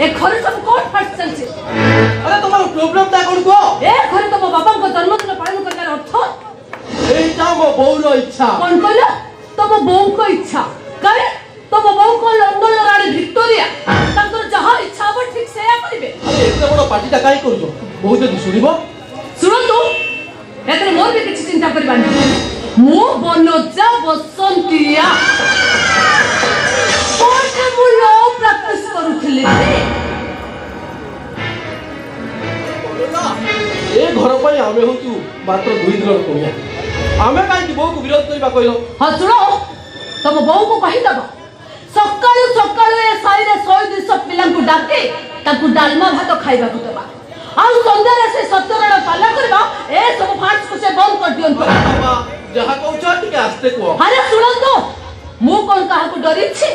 ए घर सब कोन फाट चलछे अरे तुम्हारा प्रॉब्लम ता कोन को ए घर तो बाबा को जन्मदिन पालन करकार अर्थ एटा मो बौर इच्छा कोन कहला तम बौ को इच्छा करे तम बौ को लंदन रानी विक्टोरिया तंकर जहां इच्छा हो ठीक से या करिवे अरे एते बड़ पार्टीटा काई करछो बहुत दिन सुनिबो सुनतु एतरे मोर भी किछि चिंता करबानी मु बनजा बसंतिया कोठे मु लो प्रैक्टिस करूथले ए घर पई आमे होतु मात्र 2 दिन कोया आमे काई की बौ को विरोध करबा कहलो हां सुनो तम बौ को कहि दबो सकाळु सकाळु ए साई रे 100 पिलां को डाके ताकू डालमा भात खाइबा को देबा आ संध्या रे से सत्यरण पाला करबा ए सब फांस को से बंद कर दियन बाबा जहा कहउछ ठीक आस्ते को अरे सुनंतो मु कोन काहा को डरी छी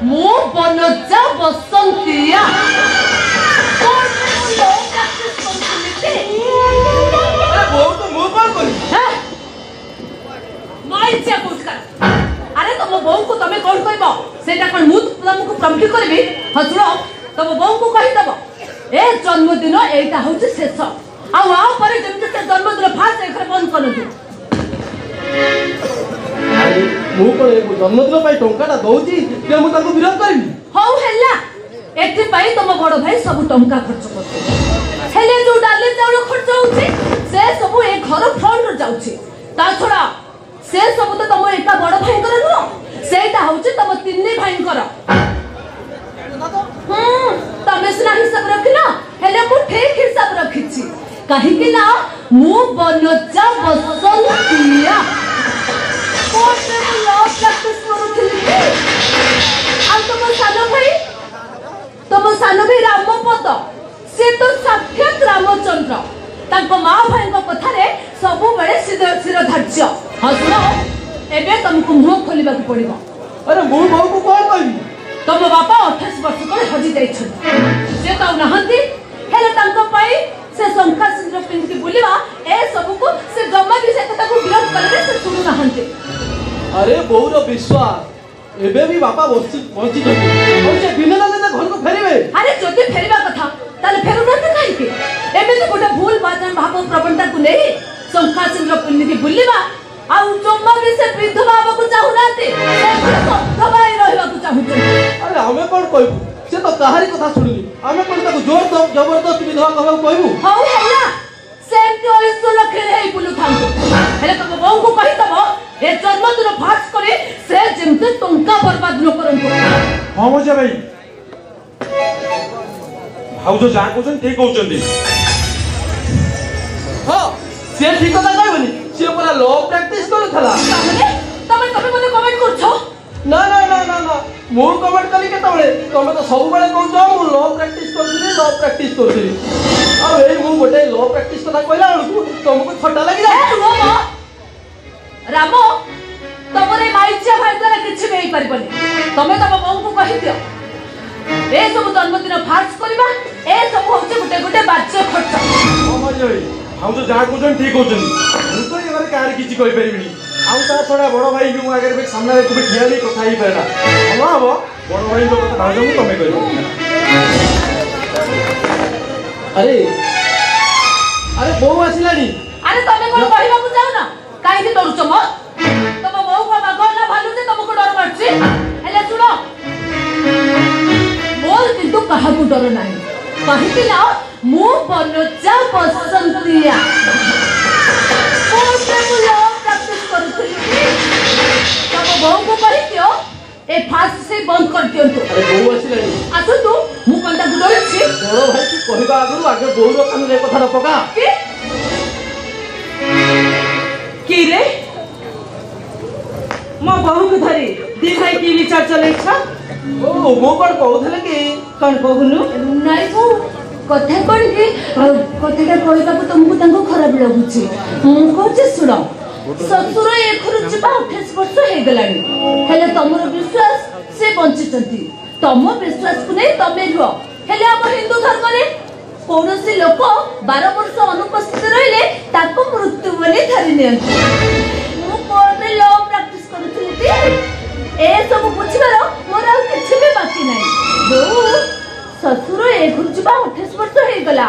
मु बनजा बसंतिया कोन लो प्रैक्टिस करथले अरे बौ तो मु कोन करी हैं माई से कुछ कर अरे तुम बौ को तमे कोन कहबो सेटा कोन मु तुमको प्रमखी करबी हसुरो तुम बौ को कहि दबो ए जन्मदिन एटा होची शेष आ वा परे जेमते से जन्मदिन फास्ट एखरे बंद करनु अरे मु कोन ए जन्मदिन पई टंकाटा दउची जे मु ताको विरोध करबी हौ हेला एथि पई तुम बड़ भाई सब टंका खर्च करते हेले जो डाले चाउल खर्च होची से सब ए घर फंड रो जाउची ता छोड़ा से सब तो तुम एका बड़ भाई कर नो सेटा होची तुम तिन्नी भाई कर तमे सुना हिसाब रखिना हेले मु ठीक हिसाब रखिछि काहे कि ना मु बनजा बसंतिया कोटे लो प्रैक्टिस करूथली आ तुम सानो भाई रामपद से तो साक्षात रामचंद्र ताको मां भाई को कथारे सब बेले सिर धार्य हसुनो एबे तुमको मुंह खोलिबा को पड़िबो अरे मु बौ को कोन कहबी तुम बापा 28 वर्ष तले हजी जाइछन से तो नहंती हेले तांको पाई से संखा सिंद्र पिंड की बुलिबा ए सब को से जम्मा भी से ताको विरोध करबे से सुनु नहंती अरे बौर विश्वास एबे भी बापा पहुंची तो और से बिना ना घर को फेरिबे अरे जति फेरिबा कथा ताले फेरु नते काई के एबे तो गोटे भूल बात भाव प्रबंधता को नहीं संखा सिंद्र पिंड की बुलिबा आ जम्मा भी से विधवा को चाहू नाते से दबाई रहबा को चाहू अरे हमें कोन कहबू से तो कहारी कथा सुनिली हमें कोन ताको जोर दो जबरदस्त विधवा कहबा कहबू हौ हेला सेम तो इस लखे हे बुलु थांको हेले तो बौ को कहि दबो ए जन्मदिन फास्ट करे से जेमते टंका बर्बाद न करंतो हां मजा भाई भाउजो जा कोछन ठीक होचंदी हां से ठीक कथा कहबनी से पूरा लो प्रैक्टिस करथला तमे मने कमेंट करछो ना ना ना ना ना मु कमेंट कली के तबले तमे तो सब बेले कहछो मु लो प्रैक्टिस करथली आ ए मु गोटे लो प्रैक्टिस कथा कहला बळकू तुमको छटा लागि जा रामो तमरे माइचिया भाई द्वारा किछि बेई परबनी तमे तम बौ को कहि दियो ए सब जन्मदिन फास्ट करबा ए सब होचे गोटे गोटे बाच्य खर्च हां मजा भाई भाउजो जा कोछन ठीक होचंदी मु तो एबार कार किछि कहि परिबिनी आउ ता छोड़ा बड़ भाई भी मु आगे बे सामने रे कुबे ठिया नै कथा ही परना हलो हबो बड़ भाई को कथा भाउजो मु तमे कहबो अरे अरे बौ आसिलानी अरे तमे कोन कहिबा को जाउ ना काई कि डरुछ म तम बौ को बागो ना भालु जे तुमको डर मारछि हेले सुनो मोर किंतु कहा को डर नाही कहि कि ना मु बनजा बसंतिया कोटे मु लो प्रैक्टिस करूथली तम बौ को कहि दियो ए फास्ट से बंद कर दियो तो अरे बौ आसिलानी आसु तू मु कंटा गुडोल छी बड़ भाई की कहबा आगु आगे बौ रो कान रे कथा पका की रे मो बहू को धरी दी भाई की विचार चले छ ओ मो कोन कहउथले कि कोन कहूनु नाही को कथा कोन कि कथाटा कहबा को तुमको तांको खराब लागुची मु कहछ सुनो ससुर एखरु जिबा 28 वर्ष हे गलानी हेले तमरो विश्वास से बंचिचंती तम विश्वास को नै तमे रुओ हेले हम हिंदू धर्म रे कोनोसी लोक 12 वर्ष अनुपस्थित रहिले ताको मृत्यु बोली धरि नियंती मु कोर्ट रे लॉ प्रैक्टिस करूथली ए सब बुझिबार मोर किछि भी बाकी नै दो शशुर ए घर जिबा 28 वर्ष हे गला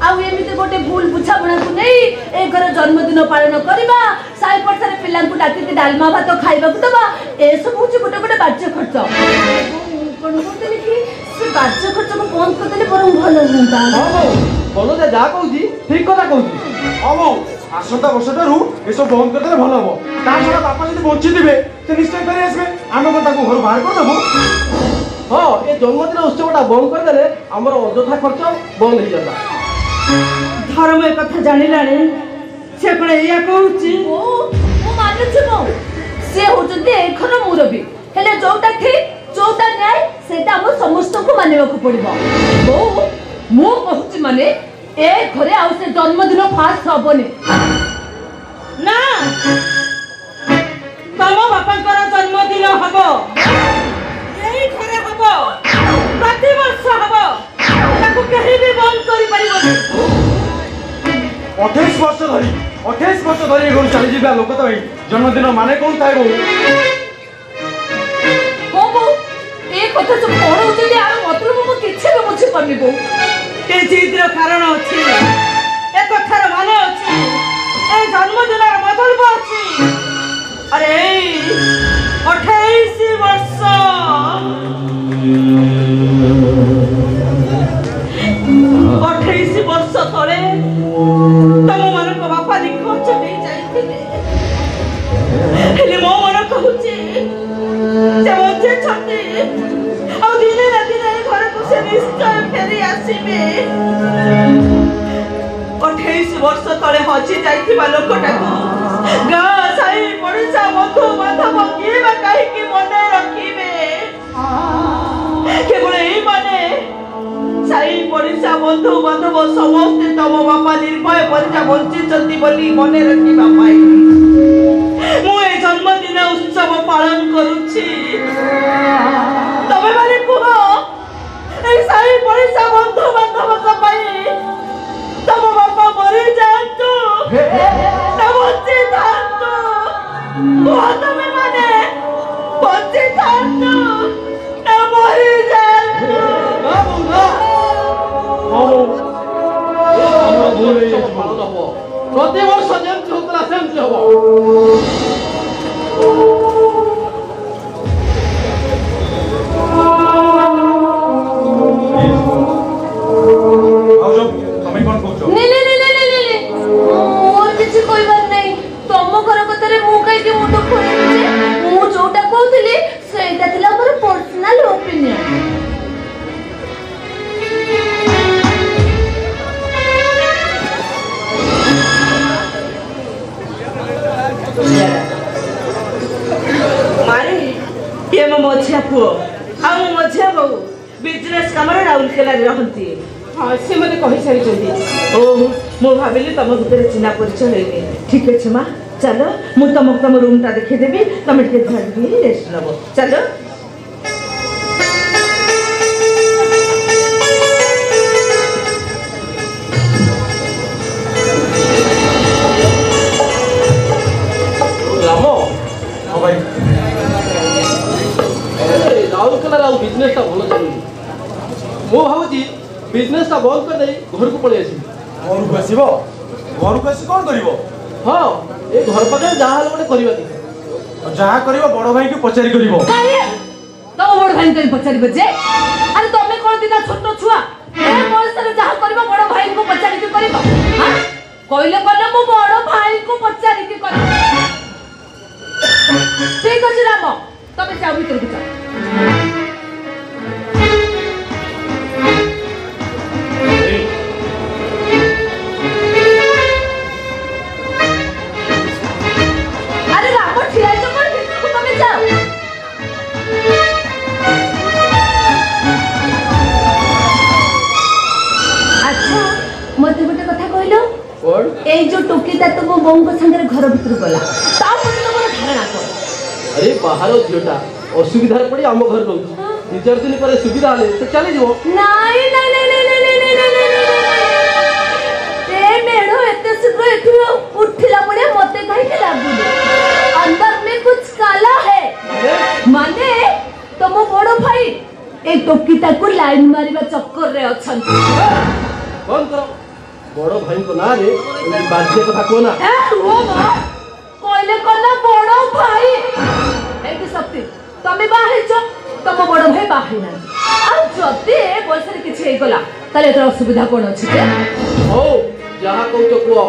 आउ एमिते गोटे भूल बुझाबुणा को नै ए घर जन्मदिन पालन करबा साई पड़सारे पिल्ला को डाकी के डालमा भात खाइबा को दबा ए सब होची गोटे गोटे बाज्य खर्च कोन कोते कि से बाज्य खर्च को बंद कर देले बरम भलो हुंता हां बोलो जा कहूची ठीक कथा कहूची अब आसंता वर्षटारू एसब बंद करदेले भल हम ता छड़ा बापा जदि बंची दिबे से निश्चय फेरी आसबे आमे कोन ताको घर बाहर कर देबो हाँ ये जन्मदिन उत्सवटा बंद करदेले हमर अଯଥା खर्च बंद हो जाता धर्म एक कथा जानिलाणी से कोन एया कहूची ओ मो मानुछि मो से होचंती एखर मुरबी हेले जोटा ठीक जोटा न्याय सेटा हम समस्त को मानिबा को पड़िबो ओ मो कहूछि माने ए घरे आउ से जन्मदिन फास्ट हबनी ना तम बापांकर जन्मदिन हबो एई घरे हबो प्रति वर्ष हबो ताको केही भी बंद करि परिबो 28 वर्ष धरी घर चली जा लोक तो जन्मदिन माने कौन थाए हो बो ए कथा जो पढौ जे आ मतलब मो किछि भी बुझि परनी बो ए जिद्र कारण अछि ए कथार माने अछि ए जन्मदिन मतलब अछि अरे 28 वर्ष 28 वर्ष तले तम मन को बापा निखोज हो जाइथिले हेले मो मन कहूची जे मोचे छते आ दिने राति घर को से निश्चय फेरी आसीबे 28 वर्ष तले हची जाइथिबा लोकटा गा साई पड़िसा बंधु बांधव किए बा काहे कि मने रखिबे केवल एई माने साई पड़िसा बंधु बांधव समस्त तम बापा निर्भय परिचा बंचित बोली मने रखिबा पाई मु ए जन्मदिन उत्सव पालन करूची तबे माने कुहो ए साई पड़िसा बंधु बांधव को पाई तम बापा मरि जातु बंचित हातु तमे माने बंचित हातु मरि जातु प्रति वर्ष जमती होता सेमती हम तमें कौन कहछ मोर किछि कहबार नै तम घर कतरे मु कहि के मुंड खोले मु जोटा कहउतली सेटा थिला मोर पर्सनल ओपिनियन मारे ये मो मझिया पुओ आ मो मझिया बहु बिजनेस कामरे राउरकेला रहंती हां से मते कहि सारी जल्दी ओ मो भाबिली तम भीतर चिन्हा परिचय हेनी ठीक अछि मा चलो मु तम रूम ता देखि देबी तमे के झाड़ी रेस्ट लबो चलो बिजनेस भल चलू मु भावी बिजनेस बंद कर दे घर को पलि घर को आसब घर को आसी कौन कर हाँ ये घर पाखे जहाँ गोटे करवा जहाँ कर बड़ भाई को पचारि कर तम बड़ भाई को पचारि जे अरे तमे कोन दिना छोट छुआ ए बयसरे जहाँ करबा बड़ भाई को पचारि के करबा हां कहले कहले मो बड़ भाई को पचारि के कर ठीक अछि राम तमे जाओ भीतर को जाओ ए जो टोकीटा तो मो बोंग संगे घर भीतर गला ता पति तो मोर धारणा को अरे बाहर झियोटा असुविधा पड़ी आम घर रहू 2-4 दिन पर सुविधा ले से चली जीवो नाही ए मेढो एते शीघ्र एठु उठिला पड़े मते काहे के लागु अंदर में कुछ काला है माने तुम बड़ भाई ए टोकीटा को लाइन मारिबा चक्कर रे अछन कौन करो बड़ भाई को ना रे बाध्य कथा को ना ए ओ मा कोइले कोना बड़ भाई ए कि शक्ति तमे बाहे छ तम बड़ भाई बाहे ना आ जति ए बयसरे किछि हे गला ताले एतर असुविधा कोन अछि के हो जहा को तो को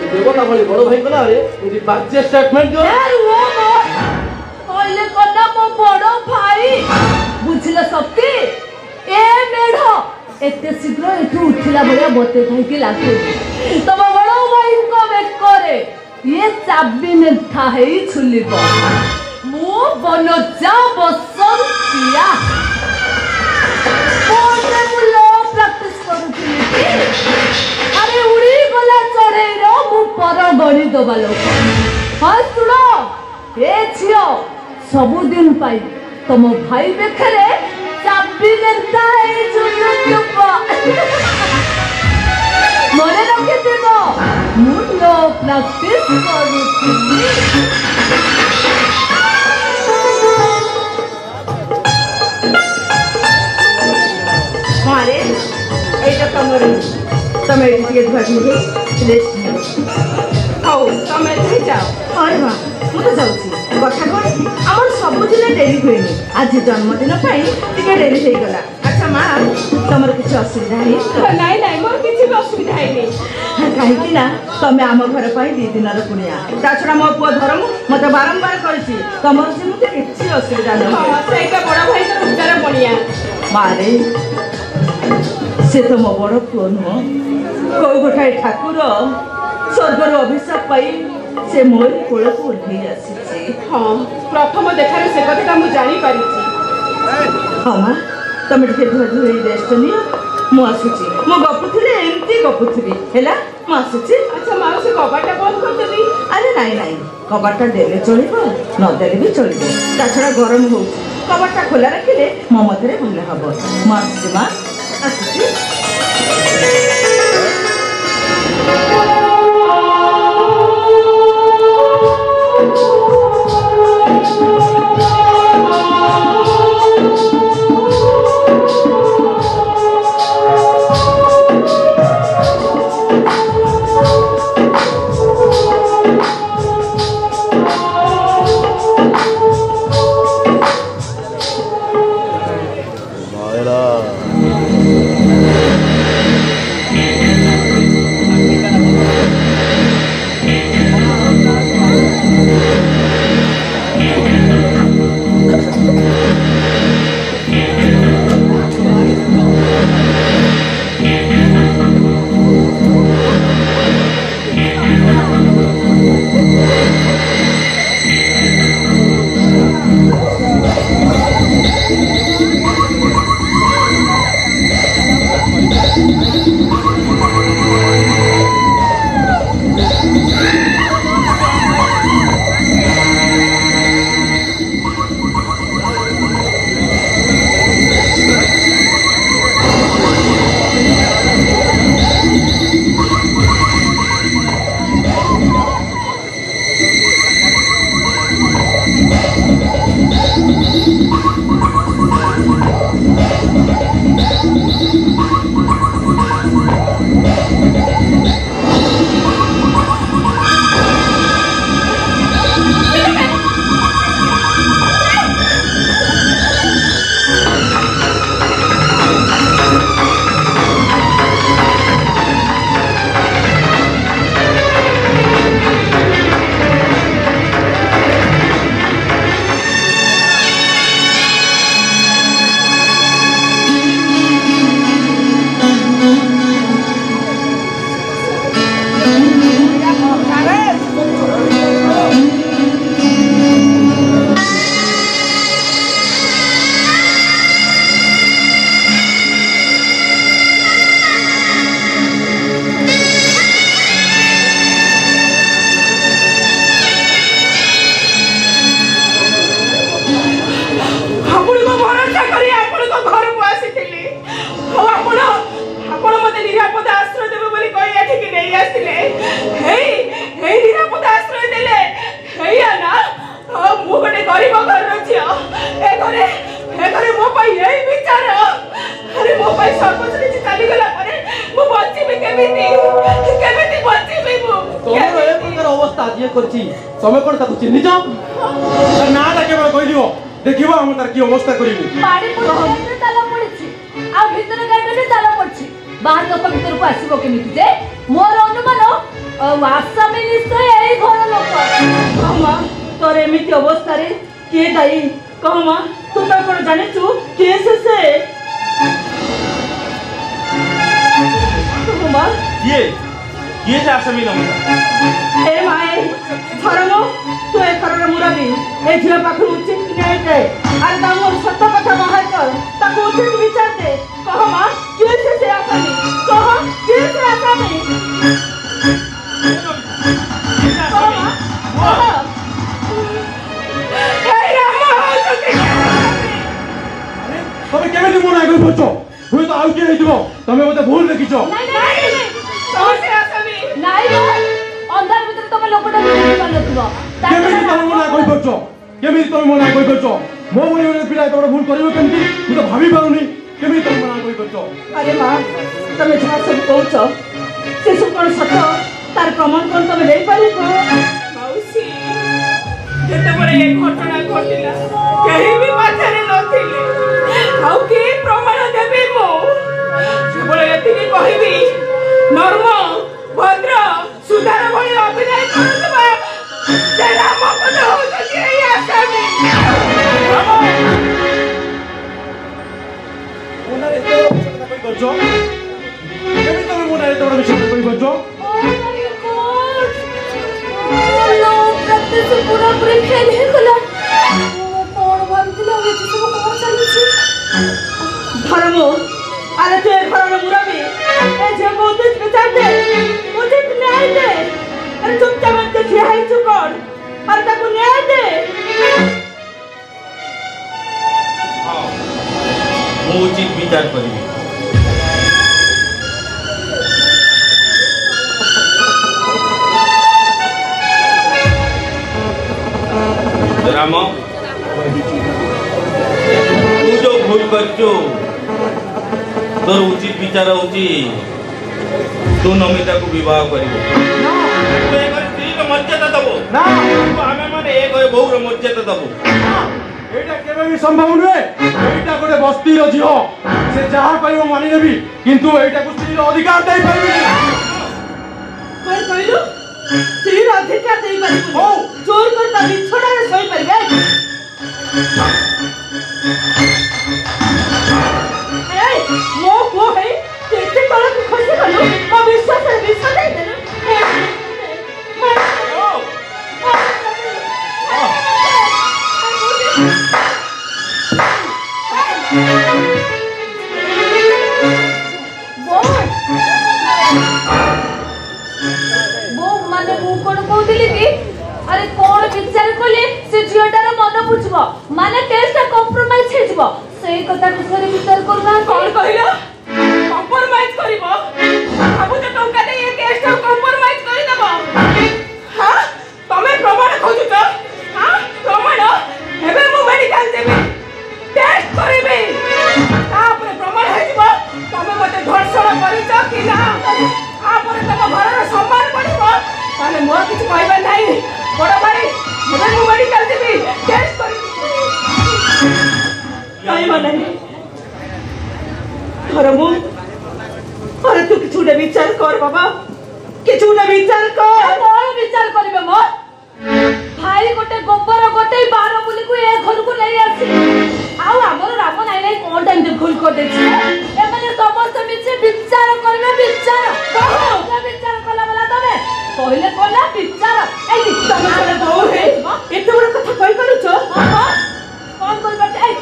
ए देवता भली बड़ भाई को ना रे यदि बाध्य स्टेटमेंट जो ए ओ मा कोइले कोना मो बड़ भाई बुझिला शक्ति ए मेढ एते शीघ्र एठू उठिला बलिया बते थाई के लागो तम बड़ भाई को बेक करे ये चाबी में था है छुलिब मो बनजा बसंतिया कोने मुलो प्रैक्टिस करूथि अरे उड़ी गला चढ़े रो मु पर गणी दबा लोक हां सुनो ए छियो सब दिन पाई तुम भाई देखरे चाबी में था है छुलिब मने रखे देबो मुलो प्रैक्टिस करूथि मारे एटा तमरे तमे एटी के धरनी रेस्ट आओ तमे जे जाओ अरे वाह मु तो जाउछी कथा कोन हमर सब दिन डेली होइनी आज जन्मदिन पाई टिके डेली हे गला अच्छा मां तमर किछ असुविधा है नाही नाही मोर किछ भी असुविधा है नहीं काहे कि ना तमे आम घर पाई दी दिनर पुनिया ता छडा मो पुआ धरम मते बारंबार करछि तमर से मते किछ असुविधा नहीं हां सेका बड़ा भाई तो उच्चार बनिया मारे से तो मो बड़ पुआ न को गोठाई ठाकुर स्वर्गर अभिशाप पाई से मोर कोल को उठी आसी हां प्रथम देखारे से कथा मु जानि पारि हां मां तमे टिके धरि रेस्ट नियो मु आसुची मो गपुथले एमती गपुथली हैला मु आसुची अच्छा मां से कबाटा बंद कर देबी अरे नाही नाही कबाटा देले चलिबो न देले भी चलिबो ताछड़ा गरम हो कबाटा खोला रखिले मो मतरे भले हबो मां आसुची भाई यही विचार अरे मो भाई सब कुछ किसी चली गला परे मो बच्ची में केमिति बच्ची में मो तोमर ए प्रकार अवस्था जे करछि तमे कोन ताकु चिन्हि जाओ तार ना डाके बा कहि दियो देखिबो हम तार की अवस्था करिबु बाड़ी पुरे ताला पड़छि आ भीतर गाड़ी में ताला पड़छि बाहर लोक भीतर को आसीबो केमिति जे मोर अनुमान आसामी निश्चय एई घर लोक मामा तोर एमिति अवस्था रे के दाई कह मां तू तो कोन जाने छु के से मां ये से आसामी नमता ए माए धर्म तू ए करर मुराबी ए झियो पाखु उचित न्याय दे और तामोर सत्य कथा बाहर कर ताको उचित विचार दे कह मां के से आसामी कह के से आसामी तमे केमे मना कर बचो हुई तो आउ के हेदिबो तमे मते भूल देखिछो नाई अंधार भीतर तमे लोकटा बुझि पालथुबो केमे तमे मना कर बचो केमे तमे मना कर बचो मो बोली बोली पिला तोरा भूल करिवो केमती मु तो भाबी पाउनी केमे तमे मना कर बचो अरे मां तमे जहा सब कहछो से सब कोन सत तार प्रमाण कोन तमे ले पारिबो मौसी जेते बड़े एक घटना घटिला केही भी पाछरे नथिले आउ के प्रमाण देबे मो बोले एतिकी कहिबी नर्म भद्र सुधार भଳି अभिनय करतबा जे राम पद होत के आसामी मोना रे तो कथा कहि बचो केमे तमे मोना रे तोरा विषय कहि बचो से पूरा पूरे खेल है गला कौन भाबथिला ए सब कौन चलछि धर्म अरे तू घरर मुराबी ए जे को उचित विचार दे उचित न्याय दे अरे चुपचाप मत ठिया है तू कौन अरे ताको न्याय दे हां मु उचित विचार करिबी राम तू जो भूल करचो तोर उचित विचार होची तू नमिता को विवाह करिबो तू एक स्त्री को मर्यादा दबो ना तू हमें माने एक बहुर मर्यादा दबो एटा केबे भी संभव नहे एटा गोटे बस्ती रो जियो से जहा कहियो मानि देबी किंतु एटा को स्त्री रो अधिकार दे परबी कोन कहिलो स्त्री रो अधिकार देई पारिबो ओ चोर करता बिछोड़ा रे सोई परबे ए मो को है केते तोरा खुशी कलो आ विश्वास दे देना वो माने मु कोन कहतिली कि अरे कोन विचार कोले से झियोटार मन बुझबो माने केसटा कॉम्प्रोमाइज हेजबो सेही कथा बिषय विचार करना कौन कहिलो कॉम्प्रोमाइज करिवो बाबू तो टंका दे ये केसटा कॉम्प्रोमाइज करि देबो हां तमे प्रमाण खोजु तो हां प्रमाण हेबे मु मेडिकल देबे टेस्ट करिबे तापर प्रमाण हेजबो तमे मते धर्षण करितो कि ना तापर तम घरर सम्मान पडिबो ताले मोर किछ कहबा नाही बड़ भाई हेबे मु मेडिकल देबे टेस्ट करिबे काई माने धर्म अरे तू किछु ने विचार कर बाबा किछु ने विचार कर कोन विचार करबे मो भाई गोटे गोबर गोटे 12 बुली को ए घर को नहीं आसी आउ हमर राम नाही नाही कोन टाइम दे भूल कर देछि ए माने समस्त मिছে विचार करबे विचार कहो विचार कला वाला तमे कहले कोना विचार ए तमे बहु है एते बड़ कथा कहि करू छ हां कोन बोल करते ए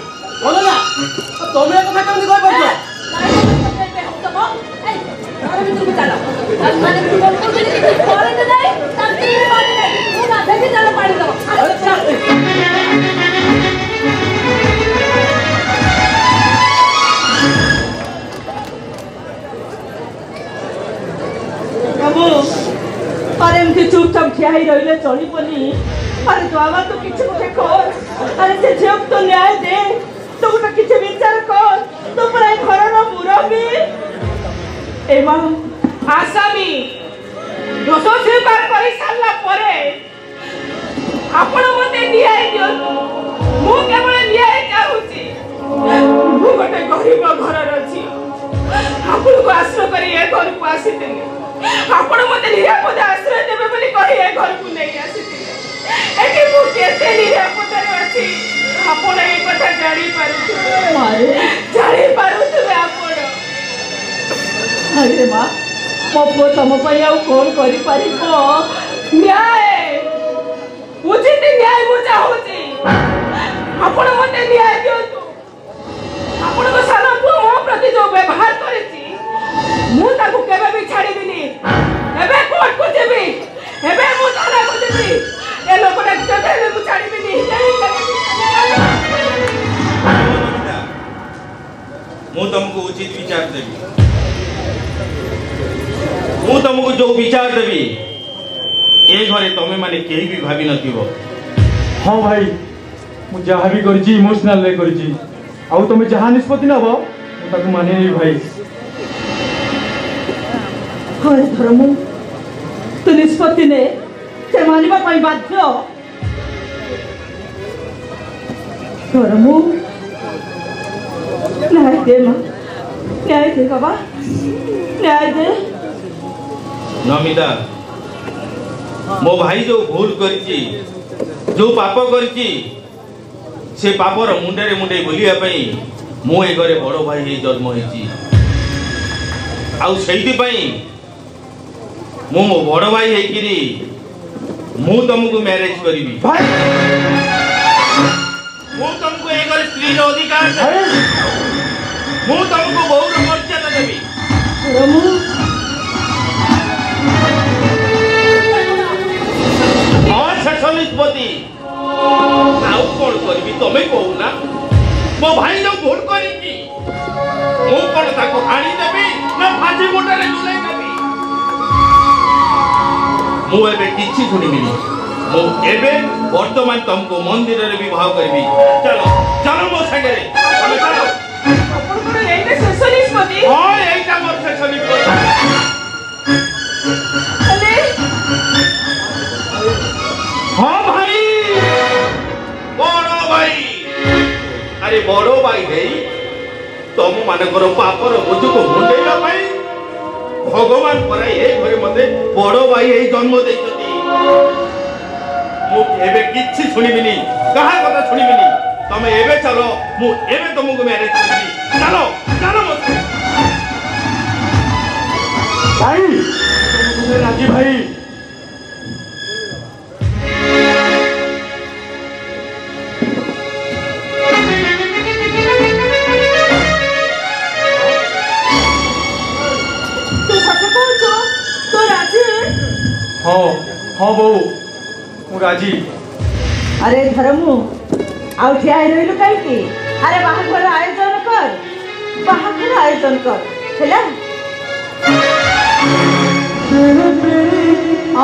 बोलला तमे कथा केमति कहि परछो माने तू बोल कर करे दे नहीं तंत्री माने नहीं तू माथे के चला पाड़ी दो अच्छा बाबू अरे एमती चुपचाप ठिया ही रहिले चली पनी अरे तो आवा तो किछ गोटे कर अरे से झेप तो न्याय दे तो गोटे किछ विचार এবং আসামি দোষ স্বীকার করে সারা পরে আপন মতে ন্যায় দিয়ন্তু মু কেবল ন্যায় চাহুছি মু গোটে গরিব ঘরর অছি ଆପଣଙ୍କୁ ଆଶ୍ରୟ କରି ଏ ଘରକୁ ଆସିଥିଲି ଆପଣ ମୋତେ ନିରାପଦ ଆଶ୍ରୟ ଦେବେ ବୋଲି କହି ଏ ଘରକୁ ନେଇ ଆସିଥିଲେ ଏଠି ମୁଁ କେତେ ନିରାପଦରେ ଅଛି ଆପଣ ଏ କଥା ଜାଣିପାରୁଥିବେ ଆପଣ ଆରେ ମା ମୋ ପୁଅ ତମ ପାଇଁ ଆଉ କଣ କରିପାରିବ ନ୍ୟାୟ ଉଚିତ ନ୍ୟାୟ ମୁଁ ଚାହୁଁଛି ଆପଣ ମୋତେ ନ୍ୟାୟ ଦିଅନ୍ତୁ ଆପଣଙ୍କ ସାନ ପୁଅ ମୋ ପ୍ରତି ଯୋଉ ବ୍ୟବହାର କରିଛି ମୁଁ ତାକୁ କେବେ ବି ଛାଡ଼ିବିନି ଏବେ କୋର୍ଟକୁ ଯିବି ଏବେ ମୁଁ ଥାନାକୁ ଯିବି ଏ ଲୋକଟା କେବେ ବି ମୁଁ ଛାଡ଼ିବିନି ମୁଁ ତମକୁ ଉଚିତ ବିଚାର ଦେବି ମୁଁ ତମକୁ ଯୋଉ ବିଚାର ଦେବି ଏ ଘରେ ତମେ ମାନେ କେହି ବି ଭାବି ନଥିବ हाँ भाई ମୁଁ ଯାହା ବି କରିଛି ଇମୋସନାଲରେ କରିଛି ଆଉ ତମେ ଯାହା ନିଷ୍ପତ୍ତି ନେବ ମୁଁ ତାକୁ ମାନିନେବି ଭାଇ ହରେ ଧର୍ମ ତୁ ନିଷ୍ପତ୍ତି ନେ ସେ ମାନିବା ପାଇଁ ବାଧ୍ୟ ଧର୍ମ ନ୍ୟାୟ ଦେ ମା ନ୍ୟାୟ ଦେ ବାବା ନ୍ୟାୟ ଦେ ନମିତା ମୋ ଭାଇ ଯୋଉ ଭୁଲ କରିଛି ଯୋଉ ପାପ କରିଛି से पापर मुंडे मुंडे बुलिया मु ए घरे बड़ भाई जन्म होती मु मो बड़ भाई होकरी मु तुमको मैरिज करी मु तुमको ए घरे स्त्री अधिकार मु तुमको बहुत मर्यादा देवी शेष निष्पत्ति आउ कौन करी तुम्हें कहूना मो भाई जो भूल करी मु कौन ताको आनी देबी ना फांसी मोटारे झुलाई देबी मु एबे किछि सुनिबिनी मु एबे वर्तमान तुमको मंदिर रे विवाह करबी चलो चलो मो संगे रे चलो चलो अपन को एइटा शेष निष्पत्ति हां एइटा मोर शेष निष्पत्ति अरे हां भाई बड़ो भाई अरे बड़ो भाई दे तुम मानकर पापर बोझ को मुंडेला भाई भगवान पर ए घरे मते बड़ो भाई ए जन्म देइछती मु एबे किछि सुनिबिनी कहा कथा सुनिबिनी तमे एबे चलो मु एबे तुमको मैरिज करबी चलो चलो मत भाई राजी भाई हाँ हाँ बहु मु राजी अरे धर्मु आउ ठिया रहिलु काईकी अरे बाहाघर आयोजन कर हेला Oh,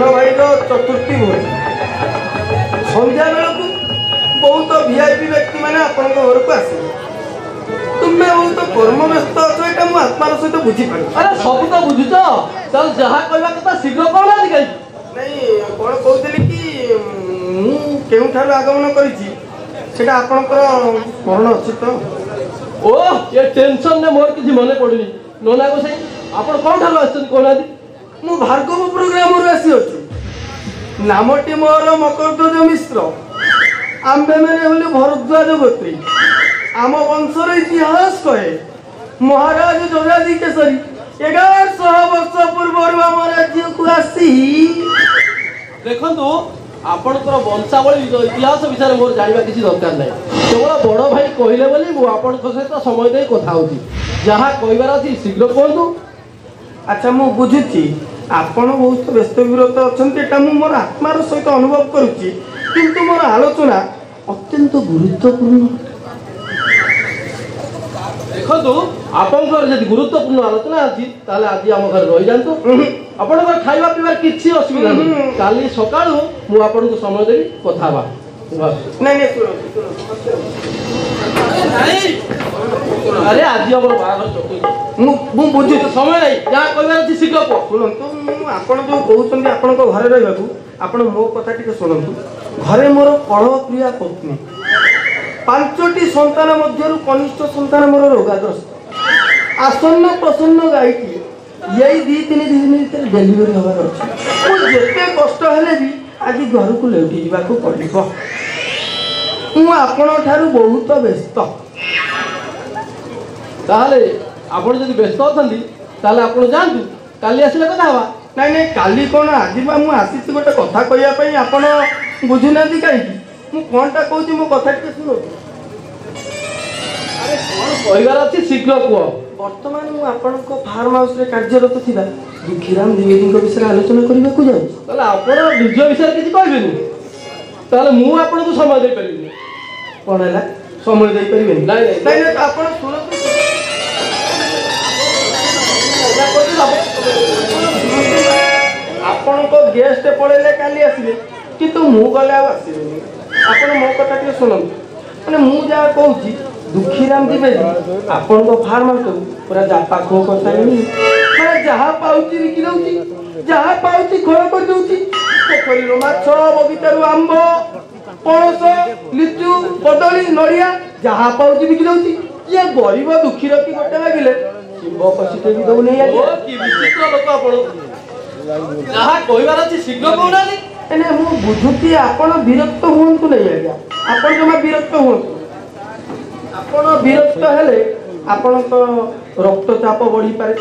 बड़ भाई चतुर्थी भोज संध्या बेलू बहुत वीआईपी व्यक्ति मैंने आपण घर को आस तुम्हें बहुत कर्म व्यस्त अच्छे यहाँ मुझे आत्मार सहित बुझीपार। अरे सब तो बुझुच चल जहाँ कहवा कथा शीघ्र कौन कहीं नहीं कौन कहते कि केउठार आगमन करा आपणकर स्मरण अच्छी तो ओ ये टेंशन ने मोर किसी मन पड़नी नना को सही आपण कौन ठार कहना मु भार्गवपुर ग्राम आसी अच्छी नामटी मोर मकरध्वज मिश्र आम्भे मैंने होले भरद्वाज गोत्री आम वंशर इतिहास कहे महाराज जजादि केसरी 1100 वर्ष पूर्व आम राज्य को आसी देखो आपणकर वंशावली इतिहास विषय मोर जानवा किसी दरकार ना केवल बड़ भाई कहले बोली मु आपण सहित समय दे कथा होती जहाँ कहबार अच्छी शीघ्र कहतु। अच्छा मु बुझुची आपण बहुत व्यस्त विरत अच्छा मोर आत्मार सहित अनुभव करुच्ची किंतु मोर आलोचना अत्यंत गुरुत्वपूर्ण। देखो आपंकर जब गुरुत्वपूर्ण आलोचना अच्छी आज आम घर रही जातु आपंकर खाଇବା पीबार किसी असुविधा नहीं काली सका मुझे आपन को समय देवी कथा अरे आज आम बाहर चतुर्थी बुझी समय नहीं जहाँ कहबार अच्छी शीघ्र शुणु आपड़ जो कहते आपण घरे रही आपण मो कथा टी शुणु घरे मोर कलह प्रिया पत्नी 5टी संतान मध्य कनिष्ठ संतान मोर रोगाग्रस्त आसन्न प्रसन्न गाईटी यही 2-3 दिन भर डेलीवरी हबार अच्छे जिते कष्ट हेले भी आज घर को लेउटी जावाक पड़ो मुझ बहुत व्यस्त ताहले आपण जदि व्यस्त अछंती ताहले आपण जानतु काली आसिले कथा हवा नहीं नहीं काली कौन आज मुझे आसी गोटे कथा कहवाई आप बुझुना कहीं मु कौनटा कहूँ मो कथा टे शुणु अरे कौन कहबार अच्छी शीघ्र कह वर्तमान मु आपनको फार्म हाउस रे कार्यरत थिबा दुखीराम द्विवेदी विषय आलोचना करने को जाऊँ ताहले आपण निज विषय किसी कहबेनी ताहले मु आपण को समय दे परिबिनी कौन है समय दे परिबेनी नहीं नहीं नहीं आपण सुनत आपनको गेस्ट पड़े काली आसबे किंतु मु गले आसबेनी आपण मो कथा टे शुणु मैंने मु जहाँ कहूँ दुखीराम द्विवेदी आपण फार्म हाउस पूरा जापा खो कर सारे जहाँ पाऊँगी बिकी दौर जहाँ पाऊँगी खोल कर दूसरी पोखरी माछ बगीचार आंब पणस लिचु कदली नड़िया जहाँ पाऊँगी बिकी दौर ये गरीब दुखी रखी गोटे लगिले शिव कषिटे भी दौ नहीं विचित्र लोक आपण जहाँ कहबार अच्छी शीघ्र कहना एने मु बुझुती आपण विरक्त हुंतु नहीं आज्ञा आपण जमा विरक्त हुंतु आपण विरक्त हेले आपण तो रक्तचाप बढ़ी पारे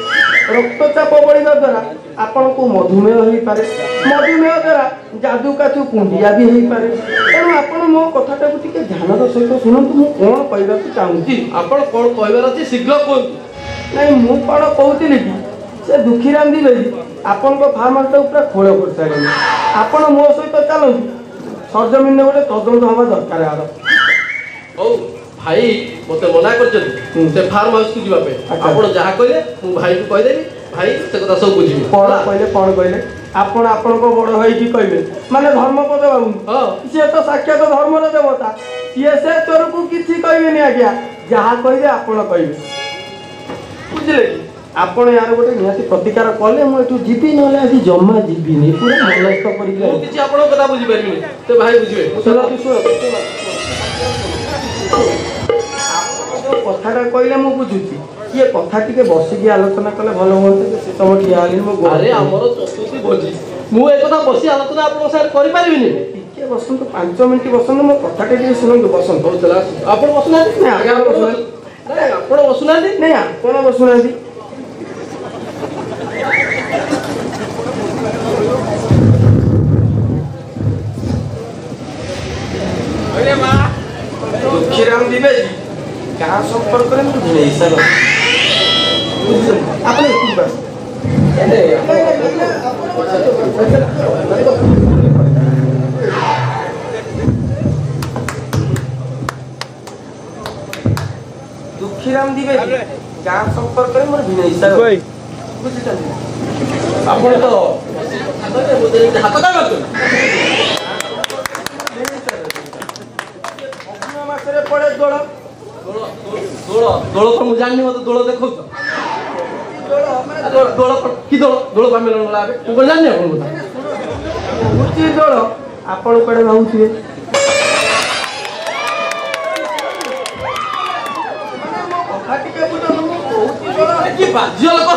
रक्तचाप बढ़िया द्वारा आपण को मधुमेह हो पारे मधुमेह द्वारा जादू काचु कुंडिया भी हो पारे तेणु आपण मो कथाटा को टिके ध्यानर सहित शुणु मु कौन कहबा चाहूँगी आपण कौन कहबार अच्छी शीघ्र कहतु नहीं मु कौन कहती कि से दुखीराम द्विवेदी आपण फार्म हाउस पूरा खोल कर सारे आपण मो सहित चलती सरजमीन गोटे तदंत हवा दरकार यार ओ भाई मते मना करछन से फार्म हाउस को जीवा पे आपण जहा कहले मु भाई को कह देबी भाई से कथा सब बुझी कौन कहले आपण आपण को बड़ भाई की कहले माने धर्मपद बाबू हां से तो साक्षात धर्मर देवता ये से तोर को किछि कहबेनी आज्ञा जहा कहबे आपण कहबे बुझले कि आपण यार गोटे निहाती प्रतिकार कले मु एठू जीबी नले आज जम्मा जीबीनी पूरा मनस्थ करी मु किछि आपण कथा बुझी परबिनी ते भाई बुझिबे कथाटा कहले मु बुझुची ये कथा टिके बसिकी आलोचना कले भल होते से समय ठिया आली मो अरे हमर चतुर्थी भोजी मु ए कथा बसी आलोचना आपण साथ करि परिबिनी टिके बसंत 5 मिनिट बसंत मो कथा टिके सुनंतु बसंत हो चला आपण बसना नहीं आगे बसना नहीं आपण बसना नहीं आपण बसना अरे मां दुखीराम द्विवेदी क्या संपर्क में हिसाब आपने बस दुखीराम द्विवेदी क्या संपर्क में मोर भिन्न हिसाब आपण तो ହାତ କାମ ମାସରେ ପଡେ ଦୋଳ ଦୋଳ ଦୋଳ ତ ମୁଁ ଜାଣିନି ମତେ ଦୋଳ ଦେଖଉଛ ଦୋଳ କି ଦୋଳ ଦୋଳ ପାମିଲନ ଗଲା ଏବେ ମୁଁ କଣ ଜାଣିନି ଆପଣଙ୍କ କଥା ହଉଛି ଦୋଳ ଆପଣ କୁଆଡେ ଭାବୁଥିବେ କଥା ଟିକେ ବୁଝନ୍ତୁ ମୁଁ କହୁଛି ଦୋଳ କି ବାଜ୍ୟ ଲୋକ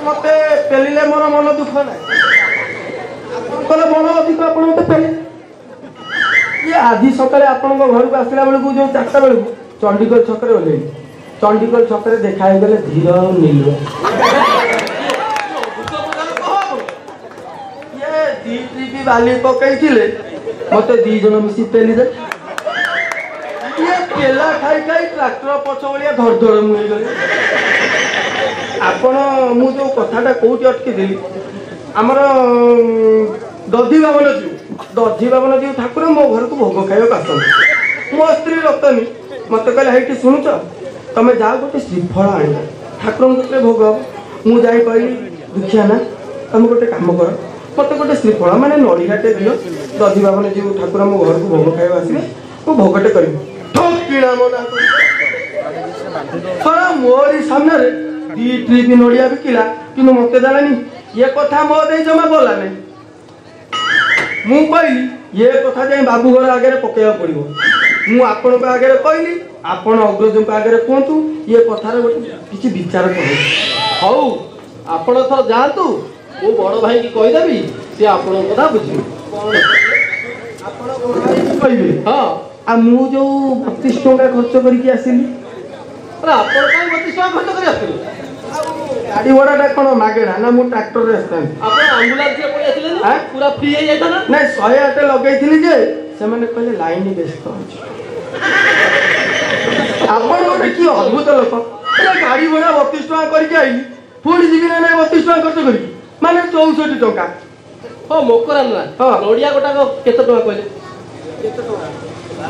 ମତେ ପେଲିଲେ ମୋର ମନ ଦୁଃଖ ନାହିଁ ଆପଣଙ୍କର ମନ ଅଧିକ ଆପଣ ମତେ ପେଲି ଇଏ ଆଜି ସକାଳେ ଆପଣଙ୍କ ଘରକୁ ଆସିଲା ବେଳକୁ ଯୋଉ 4ଟା ବେଳକୁ ଚଣ୍ଡିଗଡ଼ ଛକରେ ଓହ୍ଲେଇଲି ଚଣ୍ଡିଗଡ଼ ଛକରେ ଦେଖା ହେଇଗଲେ ଧୀର ଆଉ ନୀଳ ଇଏ 2 ଟ୍ରିପ ବାଲି ପକେଇଥିଲେ ମତେ 2 ଜଣ ମିଶି ପେଲିଦେଲେ ଇଏ ପେଲା ଖାଇ ଖାଇ ଟ୍ରାକ୍ଟର ପଛ ଭଳିଆ ଧରଧର ମୁଁ ହେଇଗଲି ଆପଣ ମୁଁ ଯୋଉ କଥାଟା କୋଉଠି ଅଟକିଥିଲି ଆମର ଦଧି ବାବନ ଯିଉ ଠାକୁର ମୋ ଘରକୁ ଭୋଗ ଖାଇବାକୁ ଆସନ୍ତି ମୋ ସ୍ତ୍ରୀ ରକ୍ତନି ମତେ କହିଲେ ହେଇଠି ଶୁଣୁଛ ତମେ ଯାଅ ଗୋଟେ ଶ୍ରୀଫଳ ଆଣିବ ଠାକୁରଙ୍କ କତିରେ ଭୋଗ ହବ ମୁଁ ଯାଇ କହିଲି ଦୁଃଖିଆ ନା ତମେ ଗୋଟେ କାମ କର ମତେ ଗୋଟେ ଶ୍ରୀଫଳ ମାନେ ନଡ଼ିଆଟେ ଦିଅ ଦଧି ବାବନ ଯିଉ ଠାକୁର ମୋ ଘରକୁ ଭୋଗ ଖାଇବାକୁ ଆସିବେ ମୁଁ ଭୋଗଟେ କରିବି କିଣା ମୋ ନା ମୋରି ସାମ୍ନାରେ 2 ଟ୍ରିପ ନଡ଼ିଆ ବିକିଲା କିନ୍ତୁ ମତେ ଦେଲାନି ये कथा मो दे जमा बोला नहीं मु कहली ये कथा जाई बाबू घर आगे पकेया पड़िबो मु आपन को आगे कहली आपन अग्रज को आगे कहतु ये कथार किछि विचार करू हौ आपण थर जातु ओ बड़ भाई की कहि देबी से आपण कथा बुझी आपन कहबे हां आ मु जो 32 टका खर्च करके आसिली अरे आपण काई 32 टका खर्च करी आसिली गाड़ी वडाटा कोन मागेडा ना मु ट्रैक्टर रे आस्तान आपण एम्बुलेंस रे पड़ी आसिले ना पूरा फ्री हे जाता ना नहीं 108 लगैथिली जे से माने कहले लाइन व्यस्त अछि आपण गोटे की अद्भुत लोक ए गाड़ी वडा 32 टका करके आइली पुणी जीवी ना 32 टका खर्च करी माने 64 टका हो मोकरा ना नोडिया गोटा को केते टका कहले केते टका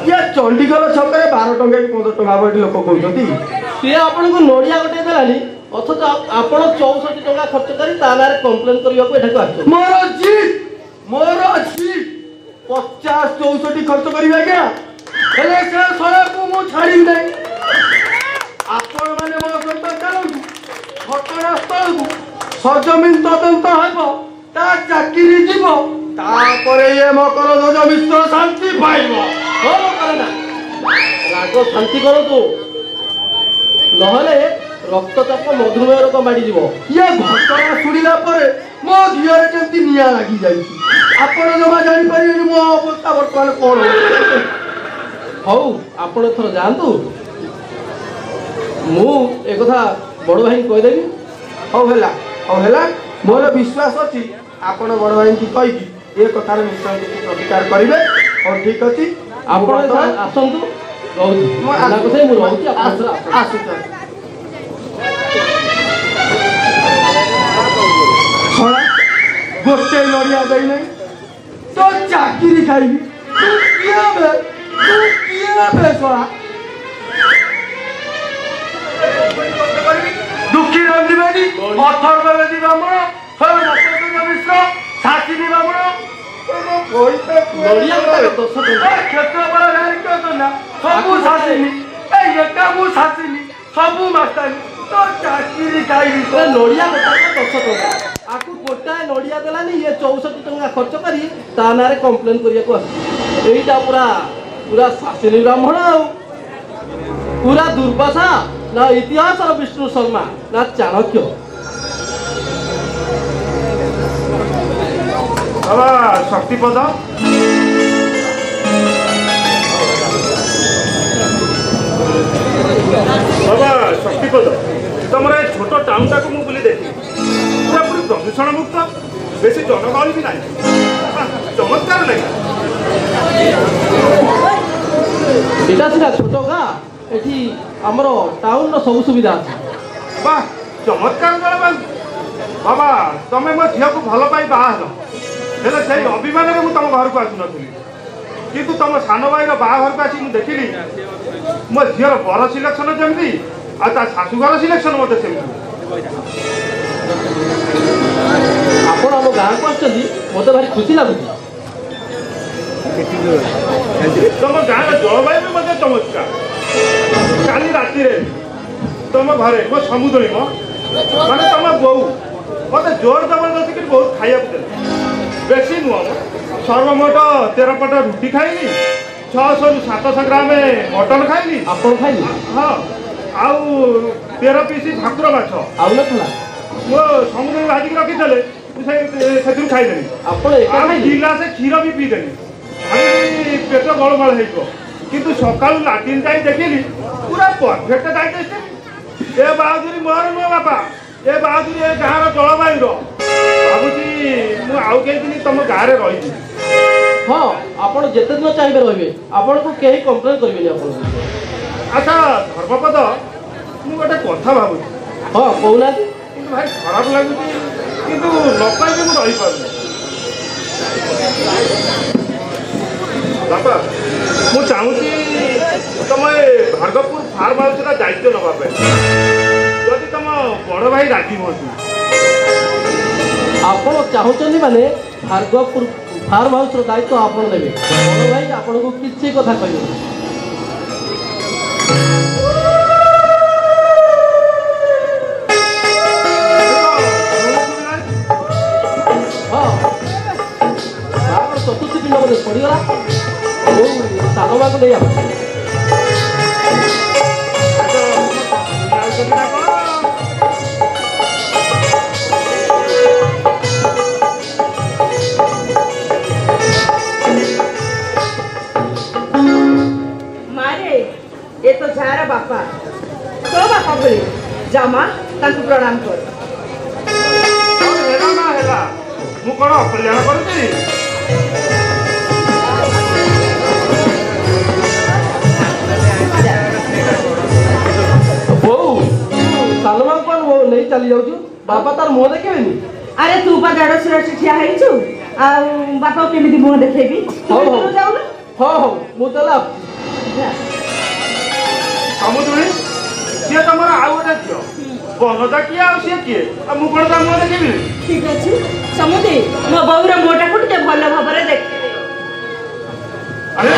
ये चंडीगढ़ छकरे 12 टका कि 15 टका बडी लोक कहउछंती से आपण को नोडिया गोटे देलानी अथच आपण 64 टका खर्च करी तानारे कंप्लेन करिया को एठाको आछो मोर जी 50 64 खर्च करिबा क्या हेले से सरा को मु छाड़ी नै आपण माने मोर सत्ता चालू घटना स्थल को सजमिन तदंत हेबो ता चाकरी जीवो तापरे ये मकर ध्वज मिश्र शांति पाइबो हो करना राग शांति करो तू नहले रक्तचाप मधुमेह रोग माड़ी जीवो ये घटना सुनिला परे मो धियरे केमती निया लागी जाईची आपण जमा जानि परिबे मो अवस्था वर्तमान कोन हौ आपण थर जानतु मु ए कथा बड़ भाई कहि देबी हौ हेला मोर विश्वास अछि आपण बड़ भाई की कहि की ए कथार निश्चय प्रतिकार करिवे और ठीक अछि आपण आसंतु रहू मो आला कथै मु रहू आपण आसु गोटे नड़िया गई नहीं तो चाकरी खाइबी तू किया बे सोला दुखी रंदी बेदी अथर्व बेदी ब्राह्मण मिश्र साथी ब्राह्मण नड़िया दोष क्षेत्रफल सबू साथिनी एका मु साथिनी सबू मास्तानी तो चाकरी खाइबी नड़िया गोटा 10 टका आकु गोटाए नड़िया देलानी ये 64 टका खर्च करी ता नारे कंप्लेन करिया को एईटा पूरा शासिनी ब्राह्मण पूरा दुर्वासा ना इतिहास विष्णु शर्मा ना चाणक्य बाबा शक्तिपद तुम छोट टाउन टाक बुली देखी पूरा पूरी प्रदूषण मुक्त बेसी जनगहली भी ना चमत्कार लगे এটা সিনা ছোট গাঁ এটি আমার টাউন सब सुविधा আছে वाह चमत्कार जलवायु बाबा तुम्हें मो झील को भल पाई बाहर हेले से अभिमान में तुम घर को आसु नी कितु तुम सान भाई बाहर को आसी देखिली मो झील बर सिलेक्शन जमी आ शाशुघर सिलेक्शन मत सेमती ଆପଣ ଆମ ଗାଁକୁ ଆସିଛନ୍ତି ମୋତେ ଭାରି ଖୁସି ଲାଗୁଛି। ତମ ଗାଁର ଜଳବାୟୁ ବି ମଧ୍ୟ ଚମତ୍କାର। କାଲି ରାତିରେ ତମ ଘରେ ମୋ ସମୁଦ୍ରୀ ମାନେ ତମ ବୋଉ ମୋତେ ଜୋର ଜବରଦସ୍ତି କରି ବହୁତ ଖାଇବାକୁ ଦେଲେ। ବେଶୀ ନୁହଁ, ସର୍ବମୋଟ 13 ପଟ ରୁଟି ଖାଇଲି, 600ରୁ 700 ଗ୍ରାମ ମଟନ ଖାଇଲି। ଆପଣ ଖାଇଲି? ହଁ, ଆଉ 13 ପିସ୍ ଭାକୁର ମାଛ। ଆଉ ନଥିଲା? ମୋ ସମୁଦ୍ରରେ ଭାଜିକି ରଖିଦେଲେ ସେଥିରୁ ଖାଇଦେଲି। ଆପଣ ଗିଲାସେ କ୍ଷୀର ବି ପିଇଦେଲି। ଭାବିଲି ପେଟ ଗଳମାଳ ହେଇଯିବ, କିନ୍ତୁ ସକାଳୁ ଲାଟିନ୍ ଯାଇ ଦେଖିଲି ପୁରା ପରଫେକ୍ଟ ଡାଇଜେଷ୍ଟ। ଏ ବାହାଦୁରୀ ମୋର ନୁହଁ ବାପା, ଏ ବାହାଦୁରୀ ଏ ଗାଁର ଜଳବାୟୁର। ଭାବୁଛି ମୁଁ ଆଉ କେଇଦିନ ତମ ଗାଁରେ ରହିବି। ହଁ, ଆପଣ ଯେତେ ଦିନ ଚାହିଁବେ ରହିବେ, ଆପଣଙ୍କୁ କେହି କମ୍ପ୍ଲେନ୍ କରିବେନି ଆପଣଙ୍କୁ। ଆଚ୍ଛା ଧର୍ମପଦ, ମୁଁ ଗୋଟେ କଥା ଭାବୁଛି। ହଁ କହୁନାହାନ୍ତି। କିନ୍ତୁ ଭାରି ଖରାପ ଲାଗୁଛି, କିନ୍ତୁ ନ କହିବି ମୁଁ ରହିପାରୁନି। ବାପା, ମୁଁ ଚାହୁଁଛି ତମ ଏ ଭାର୍ଗବପୁର ଫାର୍ମ ହାଉସର ଦାୟିତ୍ୱ ନେବା ପାଇଁ, ଯଦି ତମ ବଡ଼ ଭାଇ ରାଜି ହୁଅନ୍ତି। ଆପଣ ଚାହୁଁଛନ୍ତି ମାନେ ଭାର୍ଗବପୁର ଫାର୍ମ ହାଉସର ଦାୟିତ୍ୱ ଆପଣ ନେବେ। ବଡ଼ ଭାଇ ଆପଣଙ୍କୁ କିଛି କଥା କହିବେନି। ଚତୁର୍ଥୀ ପିଣ୍ଡ ବୋଧେ ପଡ଼ିଗଲା, ସାନ ମାକୁ ନେଇ ଆସ। ମାରେ ଏ ତ ଯାହାର ବାପା, ତୋ ବାପା ଭଳି। ଯା ମା, ତାଙ୍କୁ ପ୍ରଣାମ କର। ହେଲା ନା ହେଲା, ମୁଁ କ'ଣ ଅକଲ୍ୟାଣ କରୁଛି? ବୋଉ, ସାନ ମାକୁ କ'ଣ ନେଇ ଚାଲି ଯାଉଛୁ? ବାପା ତାର ମୁହଁ ଦେଖେଇବେନି? ଆରେ ତୁ ବା ଦେଢ଼ଶୁର ଠିଆ ହେଇଛୁ, ଆଉ ବାପାକୁ କେମିତି ମୁହଁ ଦେଖେଇବି? ହଉ ହଉ ଯାଉନୁ। ହଉ ହଉ, ମୁଁ ତାହେଲେ ସମୁଦ୍ରୀ, ସିଏ ତମର ଆଉ ଗୋଟେ ଝିଅ। ବନଜା କିଏ ଆଉ ସିଏ କିଏ? ଆଉ ମୁଁ କ'ଣ ତା ମୁହଁ ଦେଖିବି? ଠିକ ଅଛି ସମୁଦ୍ରୀ, ମୋ ବୋଉର ମୁହଁଟାକୁ ଟିକେ ଭଲ ଭାବରେ ଦେଖେ। ଆରେ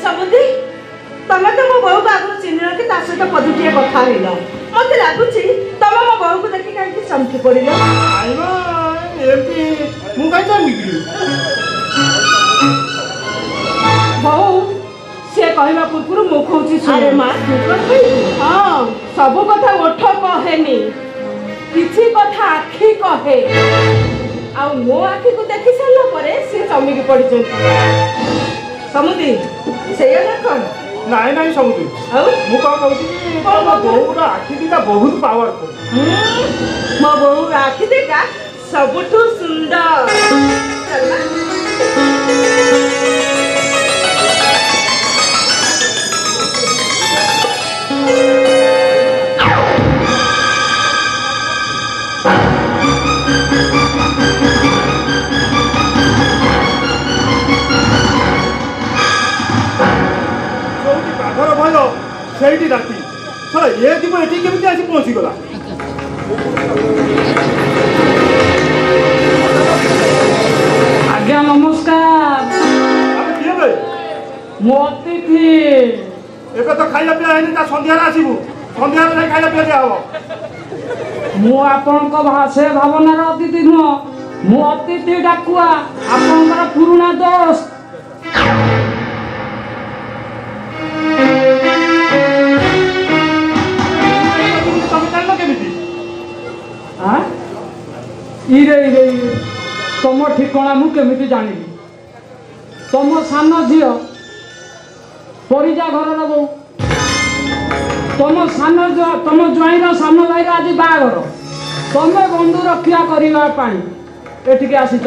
ସମୁଦ୍ରୀ, ତମେ ତ ମୋ ବୋଉକୁ ଆଗରୁ ଚିହ୍ନିଲ କି ତା ସହିତ ପଦୁଟିଏ କଥା ହେଇନ। ମତେ ଲାଗୁଛି ତମେ ମୋ ବୋଉକୁ ଦେଖି କାହିଁକି ଚମକି ପଡ଼ିଲ। ଏମିତି ମୁଁ କାହିଁ ଜାଣିବି? ବୋଉ, ସେ କହିବା ପୂର୍ବରୁ ମୁଁ କହୁଛି ଶୁଣେ। ମା, ହଁ, ସବୁ କଥା ଓଠ କହେନି, କିଛି କଥା ଆଖି କହେ। ଆଉ ମୋ ଆଖିକୁ ଦେଖି ସାରିଲା ପରେ ସେ ଚମକି ପଡ଼ିଛନ୍ତି। ସମୁଦ୍ରୀ, ସେଇଆ ନା କ'ଣ? ନାଇଁ ନାଇଁ ସମୁଦ୍ରୀ, ଆଉ ମୁଁ କ'ଣ କହୁଛି କି ତମ ବୋଉର ଆଖି ଦିଟା ବହୁତ ପାୱାରଫୁଲ। ମୋ ବୋଉର ଆଖି ଦିଟା ସବୁଠୁ ସୁନ୍ଦର। ଯୋଉଠି ବାଘର ଭୟ ସେଇଠି ରାତି। ଶଳା ଏ ଯିବ ଏଠି କେମିତି ଆସି ପହଞ୍ଚିଗଲା? ଆଜ୍ଞା ନମସ୍କାର। ଆରେ କିଏ ବେ? ମୋ ଅତିଥି। ଏବେ ତ ଖାଇବା ପିଇବା ହେଇନି, ତା ସନ୍ଧ୍ୟାରେ ଆସିବୁ। ସନ୍ଧ୍ୟାରେ ଯାଇ ଖାଇବା ପିଇବା ଦିଆହବ। ମୁଁ ଆପଣଙ୍କ ସେ ଭାବନାର ଅତିଥି ନୁହଁ, ମୁଁ ଅତିଥି ଡାକୁଆ, ଆପଣଙ୍କର ପୁରୁଣା ଦୋସ୍ତ। ତମେ ଜାଣିଲ କେମିତି? ଇରେ ତମ ଠିକଣା ମୁଁ କେମିତି ଜାଣିବି? ତମ ସାନ ଝିଅ ପରିଜା ଘରର ବୋଉ, ତମ ଜ୍ୱାଇଁର ସାନ ଭାଇର ଆଜି ବାହାଘର, ତମେ ବନ୍ଧୁ ରକ୍ଷା କରିବା ପାଇଁ ଏଠିକି ଆସିଛ।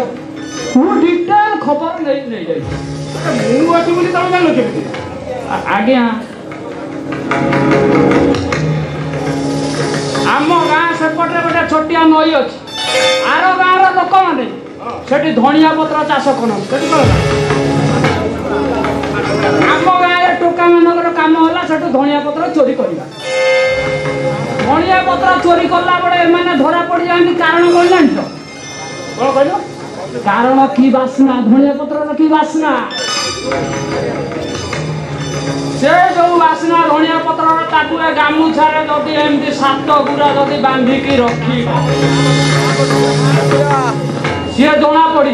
ମୁଁ ଡିଟେଲ ଖବର ନେଇଯାଇଛି। ମୁଁ ଅଛି ବୋଲି ତମେ ଜାଣିଲ କେମିତି? ଆଜ୍ଞା, ଆମ ଗାଁ ସେପଟରେ ଗୋଟେ ଛୋଟିଆ ନଈ ଅଛି। ଆର ଗାଁର ଲୋକମାନେ ସେଠି ଧଣିଆ ପତ୍ର ଚାଷ କରନ୍ତି। आम गाँव टोका मानकर काम है से धनिया पत्र चोरी करवा धनिया पत्र चोरी कला बेले एम धरा पड़ जाए कारण कौन जान कौन कह कारण की बास्ना धनिया पत्र की बास्ना से जो बास्ना धनिया पत्र गामुछारे जदि एमती 7 गुरा जदि बांधिकी रखी सी जना पड़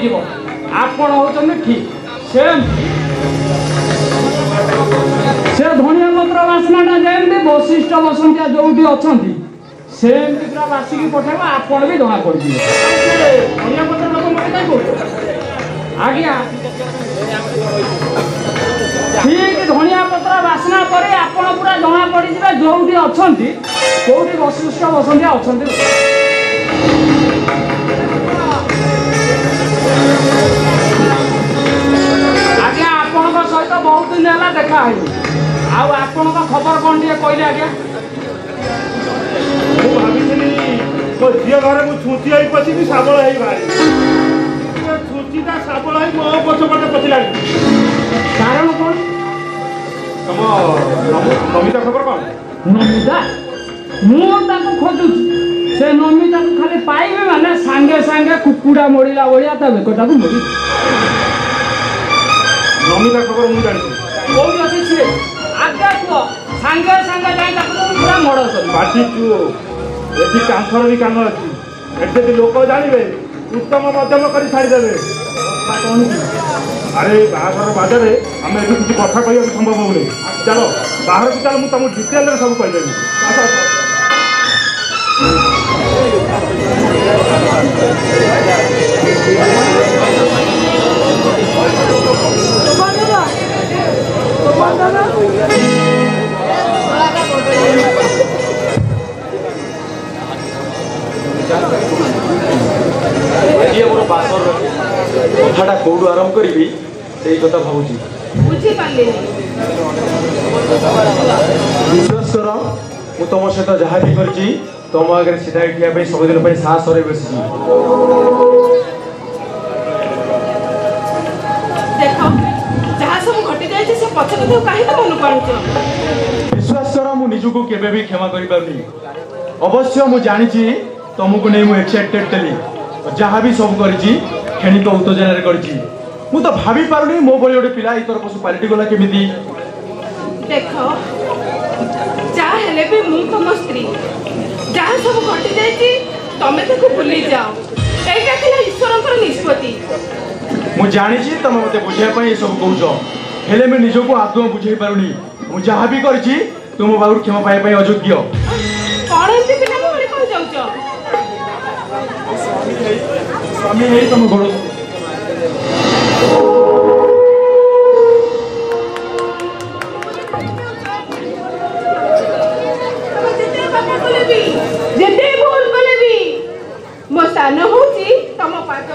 आपण होचंदी ठीक से धनिया पत्र बास्नाटा जमी वशिष्ठ बसंतिया जोटी अच्छा सेमती पूरा बासिकी पठेब आपण भी जना पड़ धनिया पत्र लोक मत कह आज्ञा ठीक धनिया पत्र बास्ना पर आपण पूरा जना पड़ जोटी अच्छा कौटी वशिष्ठ बसंतिया अच्छा आज्ञा आपण सहित बहुत दिन है देखा आपण खबर कौन टे कहले आज्ञा भाई मो झील घर मुझे छुची हो पची शाबल हो बाहर छुचीटा शाबल हो मो पछपटे पचिला कारण कौन तुम नमिता खबर कौन नमिता मुझे खोजु से नमिता को खाली पाइबे माने सांगे सांगे कुकुड़ा मोड़िला भलिया ता बेकटा को मोड़ी नमिता खबर मुझे जानी कोई अछि छे आज्ञा को सांगे सांगे जाई ता पूरा मोड़ कर पाटी चु एठी कांथर भी कान अछि एते लोक जानिबे उत्तम मध्यम करी छाड़ी देबे अरे बाहर बाजार आम एठी किसी कथा कहिया संभव होने चलो बाहर को चलो तुमको डिटेल सब कहीदेवी ये मोर बासर कथाटा कौटू आरंभ करी से कथा भावुची बुझी पाले विश्वास कर मु तुम सहित जहाँ भी कर तुम आगे सीधा ठिया सबुदिन साहस हर बस देख जहाँ सब घटी जाए से पछे तो कहीं मन पाणुच विश्वास कर मु निजको केबे भी क्षमा करि पारनी अवश्य मु जानिची तुमको नहीं मु एक्साइटेड थी जहाँ भी सब करी क्षणिक उत्तेजना करी मु तो भाभी पारुनी मो भली गोटे पिला इतर पशु पालटी गला केमिति देख जहाँ हेले भी मु तुम स्त्री जहाँ सब घटी जाए तमें ताको भूली जाओ एटा थिला ईश्वरंकर निष्पत्ति मु जानिची तुम मते बुझिया पई सब कहउछ हेले मैं निजको आदौ बुझाई पारुनी मु जहाँ भी करी तुम बाबू क्षमा पाए पई अयोग्य कौन एमती पिला को कह जाउछ स्वामी है तुम गोड़ जेते भूल कले भी मो सान होची तम पाछ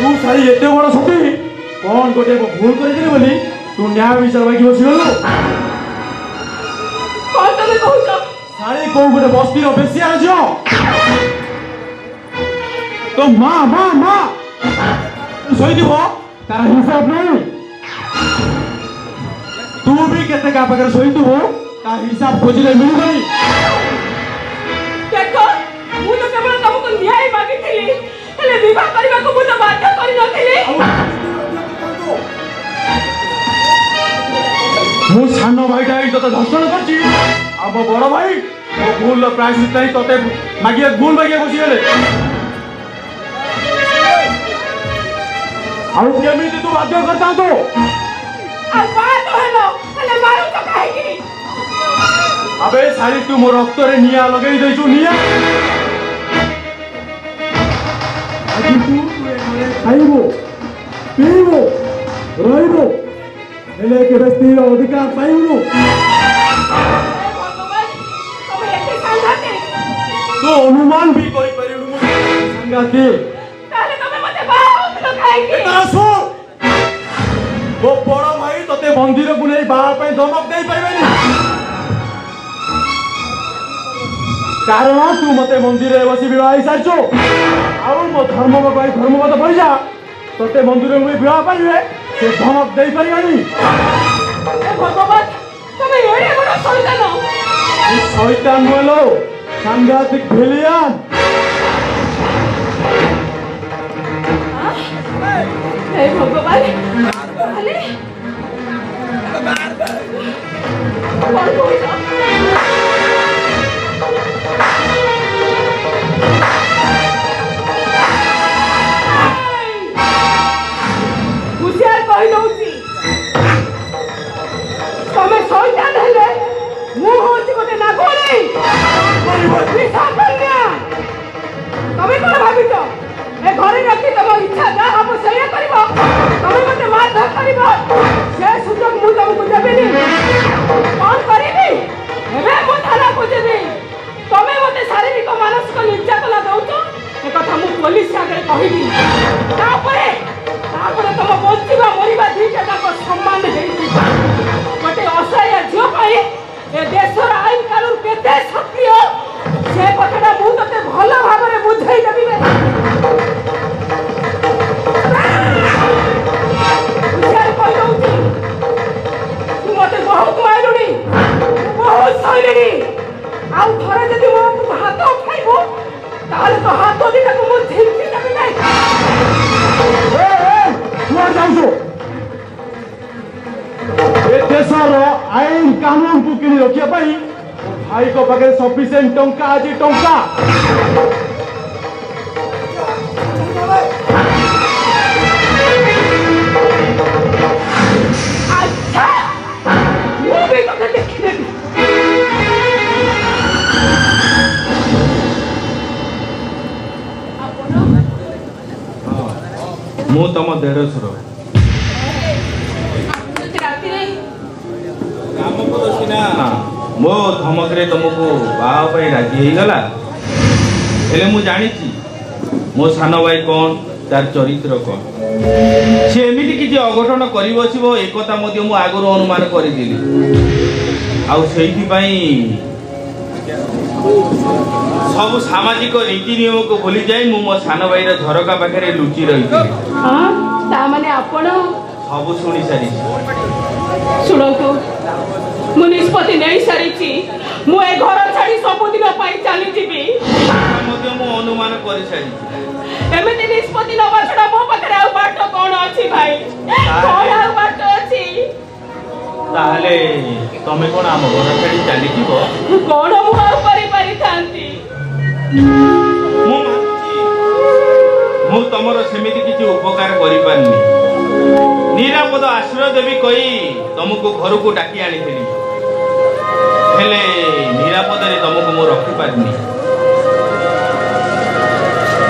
तू सारी एते बड़ सती कौन गोटे भूल कर बोली तू न्याय विचार बाकी बसिगलु कौन तमे कहूछ सारी को गोटे बस्ती रो बेसी आ जो तो माँ सोई दिबो तार हिसाब नहीं तू भी केते का पाकर सोई दिबो ता हिसाब खोजिले मिलु नहीं देखो मु तो केवल तुमको न्याय मागिथिली हेले विवाह करबा को मु तो बाध्य करि नथिली मु सानो भाईटा ही तते धर्षण करछि अब बड़ भाई मो भूल प्रायश्चित नहीं तते मागिया भूल मागिया बसि गेले आउ केमिति तू बाध्य करता तो आ बात हेलो हेले मारू तो काहे की अबे सारी तू मो रक्त रे निया लगई देछु निया आजि तू खाइबो पीबो रहिबो हेले के बस्ती रो अधिकार पाइबो भगवान तमे एते संघाते तो अनुमान भी कोई परिणु संगाती ताले तमे मते बाहु तो काहे की तारा सुन वो बड़ भाई तते मंदिर को नहीं बाहर पे धमक दे पाइबेनी कारण तू मते मंदिर रे बसी विवाह सारचो आउ मो धर्म भाई धर्म मत पड़ जा तते मंदिर में विवाह पाइबे से धमक दे परियानी ए भगवान तमे एड़े बड़ शैतान शैतान बोलो सांघातिक भेलियान हे भगवान अरे कौन बोल हुशियार कहि दउची तमे शैतान हेले मु होची गोटे नागोणी तमे कोन भाबित ए घरे रखी तम इच्छा जा हम सही करबो तमे मते मारधर करबो से सुजोग मु तुमको देबेनी कोन करिबी एबे मु थाना को देबी तमे मते शारीरिक मानसिक निर्यातना दउतो ए कथा मु पुलिस आगे कहिबी तापरे तम बंचिबा मरिबा दिटा का सम्मान हेई गोटे असहाय झियो पाई ए देशर आईन कानून केते सक्रिय से कथाटा मु तते भलो भाबरे बुझाई देबी बुझाई कहि दउची तू मते बहुत मारुनी बहुत सहिलेनी आउ थरे जदि मो हाथ उठाइबो ताले तो हाथ दिटा को मु झिलकी देबी नै तू जाउछो ए देशर आईन कानून को किनी रखिया पाई भाई को पाखे सफिशिएंट टंका आज टंका अच्छा वो भी तो देखने मु तम देढसुर मो धमक रे तुमको बाहा पाई राजी हो गला हेले मु जानिछि मो सान भाई कौन तार चरित्र कौन से एमिति किछि अघटन करि बसिबो एकता मध्ये मु आगुर अनुमान करि दिली आउ सेहि पई सब सामाजिक रीति नियम को भूली जाई मु मो सान भाई रे झरका पाखरे लुचि रहिछि हां ता माने आपण सब सुनी सारी सुनंतु मु निष्पत्ति नहीं सारी मु ए घर छाड़ी सबुदिन पाई चली जीवी मध्ये मु अनुमान करि सारी एमिति निष्पत्ति नबा छडा मो पाखरे आ बाट कोन अछि भाई कोन आ बाट अछि ताहले तमे कोन आम घर छाड़ी चली जीवो कोन मु आ परि परि थांती मु मानछि मु तमरो सेमिति किछि उपकार करि पारनी निरापद आश्रय देवी कही तुमको घर को डाकी आनी हेले निरापद रे तुमको मु रखी पारनी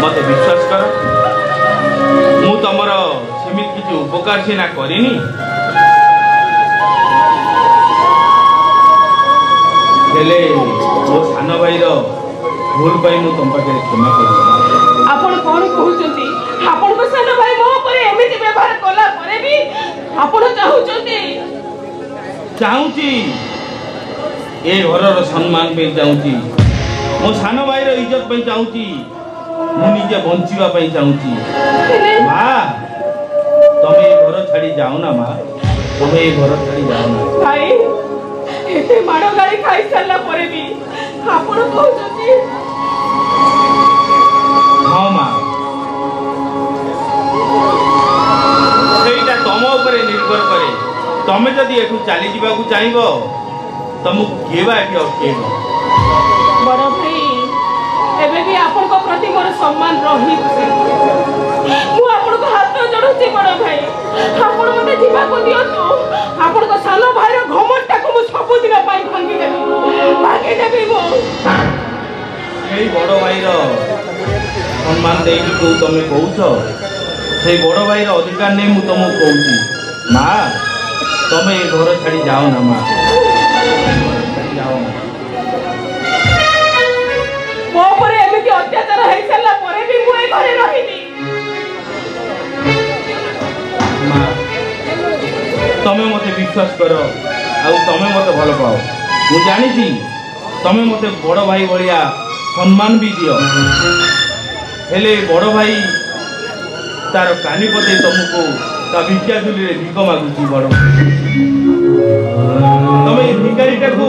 मत विश्वास कर मु तमरो सेमिति किछि उपकार सिना करिनी हेले मो सान भाई रो भूल पाई मु तुम पाखे क्षमा कर आपण कोन कहउचंती आपण को सान भाई मो ଆପଣ ଚାହୁଁଛନ୍ତି? ଚାହୁଁଛି ଏ ଘରର ସମ୍ମାନ ପାଇଁ ଚାହୁଁଛି, ମୋ ସାନ ଭାଇର ଇଜ୍ଜତ ପାଇଁ ଚାହୁଁଛି, ମୁଁ ନିଜେ ବଞ୍ଚିବା ପାଇଁ ଚାହୁଁଛି। ମା ତମେ ଏ ଘର ଛାଡ଼ି ଯାଉନା, ମା ତମେ ଏ ଘର ଛାଡ଼ି ଯାଉନା। ଭାଇ ଏତେ ମାଡ଼ ଗାଳି ଖାଇସାରିଲା ପରେ ବି ଆପଣ କହୁଛନ୍ତି? ହଁ ମା, ସେଇଟା ତମ ଉପରେ ନିର୍ଭର କରେ। ତମେ ଯଦି ଏଠୁ ଚାଲିଯିବାକୁ ଚାହିଁବ ତମକୁ କିଏ ବା ଏଠି ଅଟକେଇବ? ବଡ଼ ଭାଇ ଏବେ ବି ଆପଣଙ୍କ ପ୍ରତି ମୋର ସମ୍ମାନ ରହିଛି। ମୁଁ ଆପଣଙ୍କ ହାତ ଯୋଡୁଛି ବଡ଼ ଭାଇ, ଆପଣ ମତେ ଯିବାକୁ ଦିଅନ୍ତୁ। ଆପଣଙ୍କ ସାନ ଭାଇର ଘମଣ୍ଡଟାକୁ ମୁଁ ସବୁଦିନ ପାଇଁ ଭାଙ୍ଗିଦେବି ମୁଁ। ସେଇ ବଡ଼ ଭାଇର ସମ୍ମାନ ଦେଇକି ଯୋଉ ତମେ କହୁଛ, ସେଇ ବଡ଼ ଭାଇର ଅଧିକାର ନେଇ ମୁଁ ତମକୁ କହୁଛି, ମା ତମେ ଏ ଘର ଛାଡ଼ି ଯାଅ ନା ମା, ଯାଅ ନା। ମୋ ଉପରେ ଏମିତି ଅତ୍ୟାଚାର ହେଇସାରିଲା ପରେ ବି ମୁଁ ଏ ଘରେ ରହିବି। ମା ତମେ ମତେ ବିଶ୍ୱାସ କର, ଆଉ ତମେ ମତେ ଭଲ ପାଅ। ମୁଁ ଜାଣିଛି ତମେ ମତେ ବଡ଼ ଭାଇ ଭଳିଆ ସମ୍ମାନ ବି ଦିଅ, ହେଲେ ବଡ଼ ଭାଇ ତାର କାନି ପତେଇ ତମକୁ ତା ଭିକ୍ଷା ଝୁଲିରେ ଭିକ ମାଗୁଛି। ବଡ଼ ତମେ ଏ ଭିକାରୀଟାକୁ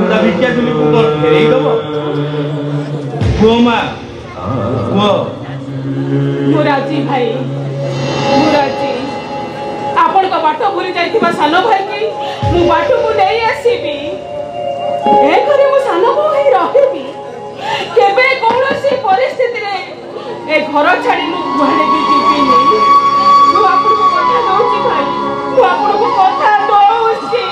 ତା ଭିକ୍ଷା ଝୁଲିକୁ କଣ ଫେରେଇ ଦବ? କୁହ ମା କୁହ। ମୁଁ ରାଜି ଭାଇ, ମୁଁ ରାଜି। ଆପଣଙ୍କ ବାଟ ଭୁଲି ଯାଇଥିବା ସାନ ଭାଇକି ମୁଁ ବାଟକୁ ନେଇ ଆସିବି। ଏ ଘରେ ମୁଁ ସାନ ଭାଇ ରହିବି। କେବେ କୌଣସି ପରିସ୍ଥିତିରେ ଏ ଘର ଛାଡ଼ି ମୁଁ କୁଆଡ଼େ ବି ଯିବିନି। ମୁଁ ଆପଣଙ୍କୁ କଥା ଦଉଛି ଭାଇ, ମୁଁ ଆପଣଙ୍କୁ କଥା ଦଉଛି।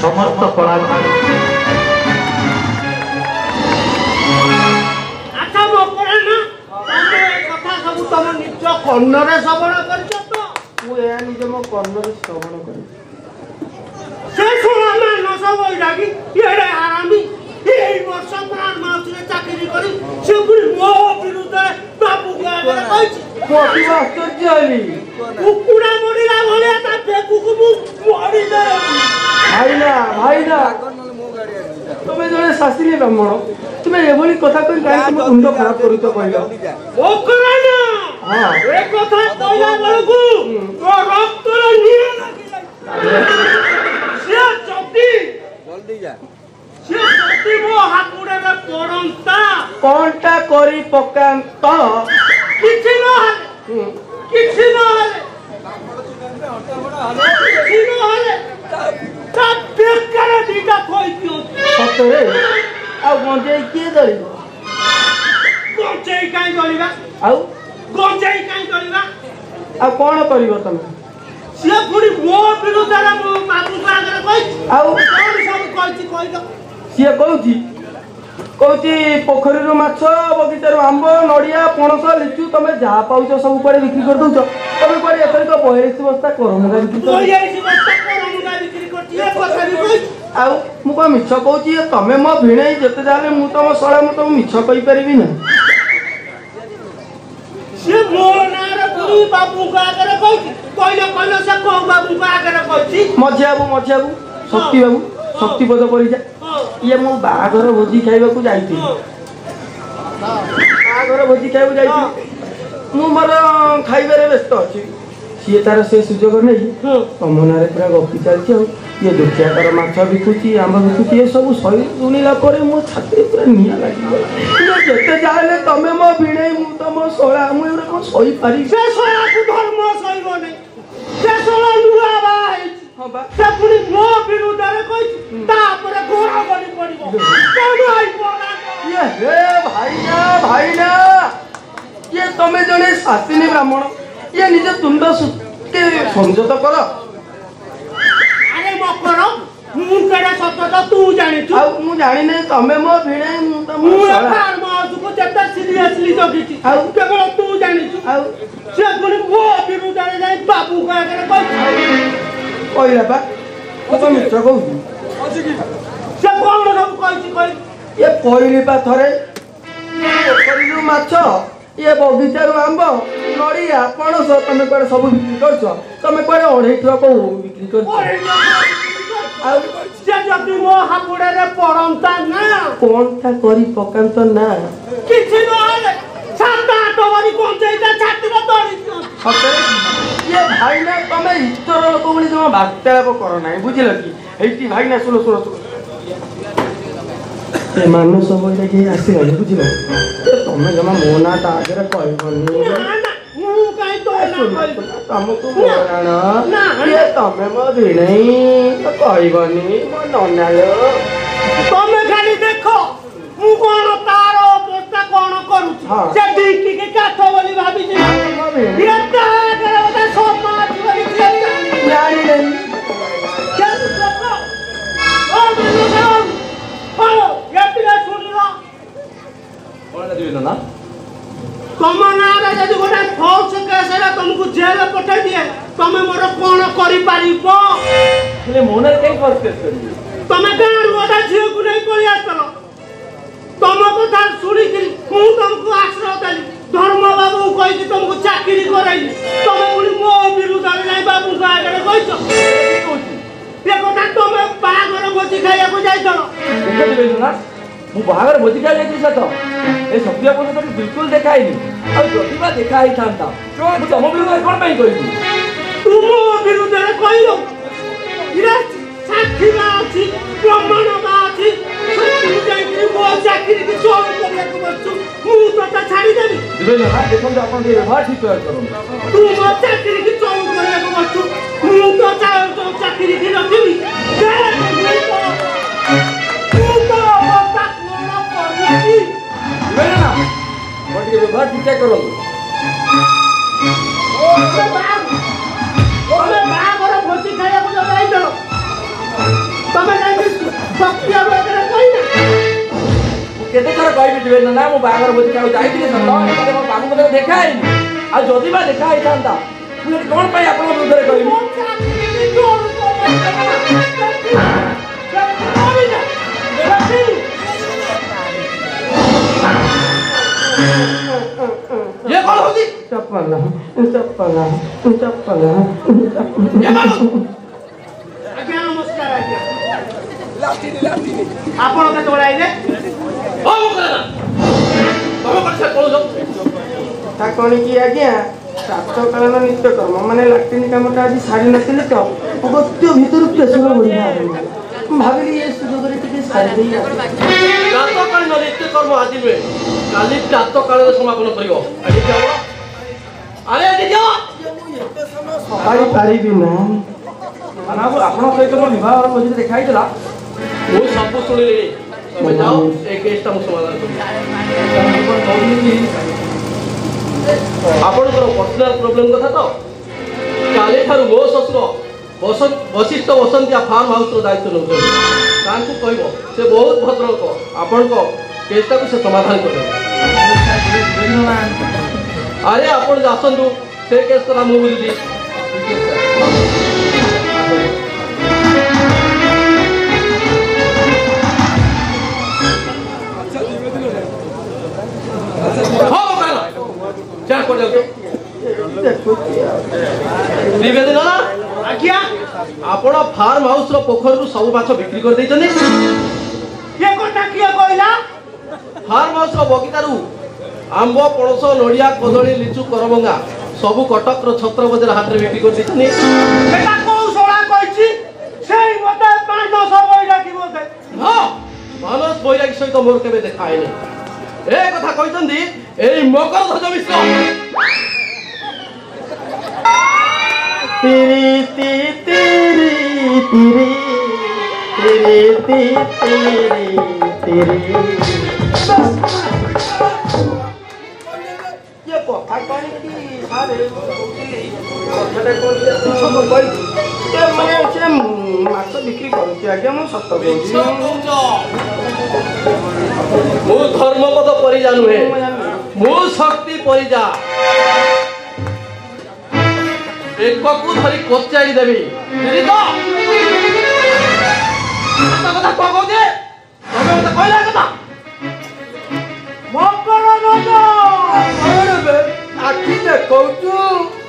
समस्त कलाकार अच्छा मोकरे ना तमे कथा सब तम निज कर्णरे श्रवण करछ तो मु ए निज मो कर्णरे श्रवण करी से सुना में न सब जागी एडे हरामी एई वर्ष प्राण माउसरे चाकरी करी से पुरी मो विरुद्ध बाबू के आगे कहिछि कोठी आश्चर्य आली कुकुड़ा मरिला भलिया ता बेकुकु मु मरि दे भाईना तुम्हें जड़े शास्त्री ब्राह्मण तुम्हें एभली कथा कहि काहे तुम मुंड खराब करू तो कहलो ओकरा ना हां ए कथा कहला बेलकु तो रक्त रे निये से जल्दी जा से जल्दी मो हाकुड़े रे पड़ंता कोनटा करी पकान तो किछि न हले किछि न हले ता बेकार दीटा कोई दियो सतरे आ गंजे के दरी गंजे काई दरीबा आ गंजे काई दरीबा आ कोन करिवो तमे से पुरी मो विरुद्ध रे मो बाबू का आगे कहि आ कोन सब କହିଛି କହିଲ? ସିଏ କହୁଛି ପୋଖରୀରୁ ମାଛ ବଗିଚାରୁ ଆମ୍ବ ନଡ଼ିଆ ପଣସ ଲିଚୁ ତମେ ଯାହା ପାଉଛ ସବୁ କୁଆଡେ ବିକ୍ରି କରିଦଉଛ। ତମେ କୁଆଡେ ଏଥରିକ 42 ବସ୍ତା କରମଙ୍ଗା ବିକ୍ରି କରୁଛ। ଆଉ ମୁଁ କଣ ମିଛ କହୁଛି? ତମେ ମୋ ଭିଣେଇ ଯେତେ ଯାହେଲେ ମୁଁ ତମ ଶଳା, ମୁଁ ତମକୁ ମିଛ କହିପାରିବି ନା। ସେ ମୋ ନାଁରେ ପୁଣି ବାବୁଙ୍କ ଆଗରେ କହିଛି। କହିଲ ସେ କୋଉ ବାବୁଙ୍କ ଆଗରେ କହିଛି? ମଝିଆ ବାବୁ ଶକ୍ତି ବାବୁ ଶକ୍ତିପଦ ପରିଜା। ଇଏ ମୁଁ ବାହାଘର ଭୋଜି ଖାଇବାକୁ ଯାଇଥିଲି। ମୁଁ ମୋର ଖାଇବାରେ ବ୍ୟସ୍ତ ଅଛି। ସିଏ ତାର ସେ ସୁଯୋଗ ନେଇ ତମ ନାଁରେ ପୁରା ଗପି ଚାଲିଛି। ଆଉ ଇଏ ଦୁଃଖିଆ ତାର ମାଛ ବିକୁଛି ଆମ୍ବ ବିକୁଛି ଏସବୁ ଶୁଣିଲା ପରେ ମୋ ଛାତିରେ ପୁରା ନିଆଁ ଲାଗିଗଲା। ଯେତେ ଯାହେଲେ ତମେ ମୋ ଭିଣେଇ ମୁଁ ତମ ଶଳା, ମୁଁ ଏଗୁଡ଼ା କଣ ସହିପାରିବି? ସେ ଶଳାକୁ ଧର୍ମ ସହିବନି। ସେ ଶଳା ନୂଆ ବାହା ହେଇଛି। ସେ ପୁଣି ମୋ ବିରୁଦ୍ଧରେ କହିଛି। ତାପରେ ଘୋର ଗଳି ପଡିବ। ଭାଇନା ଇଏ ତମେ ଜଣେ ଶାସିନୀ ବ୍ରାହ୍ମଣ, ଇଏ ନିଜ ତୁଣ୍ଡ ସଂଯତ କର। ଆରେ ମକର ମୁଁ କେଡେ ସତ ତୁ ଜାଣିଛୁ? ଆଉ ମୁଁ ଜାଣିନି ତମେ ମୋ ଭିଣେଇ ମୁଁ ତମ ଫାର୍ମ ହାଉସକୁ ଯେତେ ସିରିୟସଲି ଜଗିଛି। ଆଉ କେବଳ ତୁ ଜାଣିଛୁ। ଆଉ ସେ ପୁଣି ମୋ ବିରୁଦ୍ଧରେ ଯାଇ ବାବୁଙ୍କ ଆଗରେ କହିଲା ପା ମିଛ କହୁଛି। ସେ କଣ ସବୁ କହିଛି କହିଲି? ଇଏ କହିଲି ପା ଥରେ ପୋଖରୀରୁ ମାଛ ଇଏ ବଗିଚାରୁ ଆମ୍ବ ନଡ଼ିଆ ପଣସ ତମେ କୁଆଡେ ସବୁ ବିକ୍ରି କରୁଛ? ତମେ କୁଆଡେ 2.5 କୋଉ ବିକ୍ରି କରୁଛ? ଆଉ ସେ ଯଦି ମୋ ହାବୁଡରେ ପଡନ୍ତା ନା କଣଟା କରି ପକାନ୍ତ ନା କିଛି ନହେଲେ 7-8 ବରି ପଞ୍ଚାୟତ ଛାତିର ଦଳି ଇଏ ଭାଇନା ତମେ ଇଷ୍ଟର ଲୋକ ଭଳି ଜମା ବାର୍ତ୍ତାଳାପ କର ନାହିଁ, ବୁଝିଲ କି? ହେଇଟି ଭାଇନା ଶୁଣ ଏ ମାନସ ବଇଟା କିଏ ଆସିଲାଣି, ବୁଝିଲ? ତମେ ଜମା ମୋ ନାଁ ତା ଆଗରେ କହିବନି। ତମକୁ ତମେ ମୋ ଭିଣେଇ କହିବନି ମୋ ନନାଲୋ। ତମେ ଖାଲି ଦେଖ ମୁଁ କଣ ତାର ଅବସ୍ଥା କଣ କରୁଛି। ସେ ଢିଙ୍କିକି କାଠ ବୋଲି ଭାବିଛି। ତମ ନାଁରେ ଯଦି ଗୋଟେ ଫୌଜ କେସ୍ ହେଲା ତମକୁ ଜେଲ ପଠେଇ ଦିଏ, ତମେ ମୋର କଣ କରିପାରିବ? ତମେ ଗାଁରୁ ଅଧା ଝିଅକୁ ନେଇ ପଳେଇ ଆସିଲ। ତମ କଥା ଶୁଣିକିରି ମୁଁ ତମକୁ ଆଶ୍ରୟ ଦେଲି। ଧର୍ମ ବାବୁଙ୍କୁ କହିକି ତମକୁ ଚାକିରି କରାଇଲି। ତମେ ପୁଣି ମୋ ବିରୁଦ୍ଧରେ ଯାଇ ବାବୁଙ୍କ ଆଗରେ କହିଛ। ଏ କଥା ତମେ ବାହାଘର ଭୋଜି ଖାଇବାକୁ ଯାଇଥିଲ। ମୁଁ ବାହାଘର ଭୋଜି ଖାଇ ଯାଇଥିଲି ସତ, ଏ ସତ୍ୟ ପର୍ଯ୍ୟନ୍ତ ବିଲକୁଲ ଦେଖା ହେଇନି। ଆଉ ଯଦି ବା ଦେଖା ହେଇଥାନ୍ତା ମୁଁ ତମ ବିରୁଦ୍ଧରେ କଣ ପାଇଁ କହିବି? ତୁମ ବିରୁଦ୍ଧରେ କହିଲ ସାକ୍ଷୀ ବା ଅଛି, ପ୍ରମାଣ ବା ଅଛି। ଯାଇକିରି ମୋ ଚାକିରିକି ଚୋର କରିବାକୁ ବସଛୁ। ମୁଁ ତତେ ଛାଡ଼ିଦେବି? ଦେଖନ୍ତୁ ଆପଣ ଟିକେ ବ୍ୟବହାର ଠିକ କରନ୍ତୁ। ତୁ ମୋ ଚାକିରିକି ଚୋର କରିବାକୁ ବସଛୁ। ମୁଁ ତ ଚାକିରିକି ରଖିବି। ବ୍ୟବହାର ଠିକ କରନ୍ତୁ। ବାହାଘର ଭୋଜି ଖାଇବାକୁ ଯାଇଥିଲ, ତମେ ଯାଇକି ଶକ୍ତି ଆଗରେ କହିନା? କେତେ ଥର କହିବି ଯିବେ ନା ମୁଁ ବାହାଘର ଭୋଜି ଖାଇବାକୁ ଯାଇଥିଲି ସତ, ମୋ ବାବୁଙ୍କ ସହିତ ଦେଖା ହେଇନି। ଆଉ ଯଦି ବା ଦେଖା ହେଇଥାନ୍ତା ମୁଁ କଣ ପାଇଁ ଆପଣଙ୍କ ବିରୁଦ୍ଧରେ କହିବି? ये कौन होती? चप्पल आज्ञा नमस्कार आज्ञा। आपण के तोड़ा आइले? ओ मुकला तमे कोन से कोन ता कोन की आज्ञा प्रातः कालन नित्य कर्म माने लाट्रिन कामटा आज सारी नथिले तो अगत्य भितर प्रेसर बढ़िया भाबिली ये सुযোগ रे टिके सारी देई प्रातः कालन नित्य कर्म आज में काली प्रातः काल समापन करियो। अरे जाओ, अरे जाओ सकाळी पारिबी ना बाबू आपण सहित मोर विवाह भोजी देखा हितला। मो सब सुनिले तमे जाओ ए केसटा मो समाधान करी। आपण पर्सनल प्रॉब्लम कथा तो काले थारु मो ससुर वशिष्ठ वसंतिया फार्म हाउस दायित्व नौ कह से बहुत भद्र लोक आपण केसटा को से समाधान कर अरे आपण आसतु से केस करा मु बुझी निवेदन आज्ञा आपण फार्म हाउस रो पोखर रु सब माछ बिक्री कर दैछनी ये कोटा किया कहला फार्म हाउस रो बगीचा रु आंब पणस नड़िया कदली लिचु करबंगा सब कटक रो छत्र बजार हाट रे बिक्री कर दैछनी बेटा को सोळा कहछि सेई मते 500 बैरागी मते हां मानस बैरागी सहित मोर केबे देखा हैनी ए कथा कहितंदी एई मकर ध्वज मिश्र तेरी तेरी तेरी तेरी तेरी तेरी ये कथा कौन की सारे कथाटा कौन सब कहि ए माने से माछ बिक्री करती आज्ञा मु सत्य कहछि मु धर्मपद परिजा नुहे मु शक्ति परिजा एक को धरी कोचाई देवी तेरी तो कथा को दे तमे मते कहला कथा मकर राजा अरे बे आखि देखौछु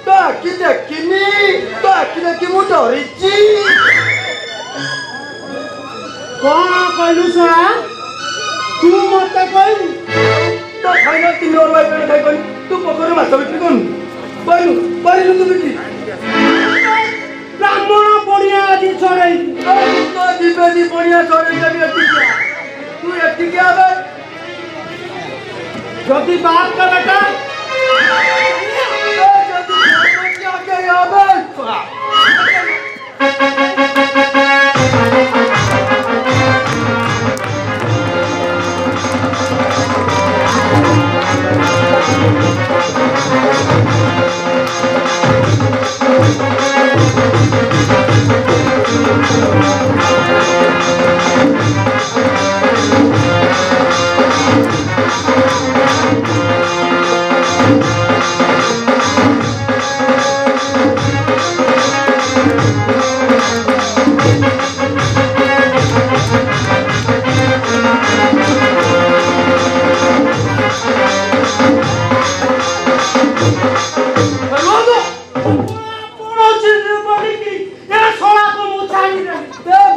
तो आखि देखिनी तो आखि देखि मु डरिची कोन कहलु सरा तू मते कहलु तो खाइना तीन और भाई पेड़ खाइ कहलु तू पोखर माछ बिक्री कहलु कहलु तू बिक्री ब्राह्मण पड़िया आदि चढ़ई तो दिबेदी पड़िया चढ़ई देबी एतिकिया तू एतिकिया बे जदी बात का बेटा जदी क्या के आबे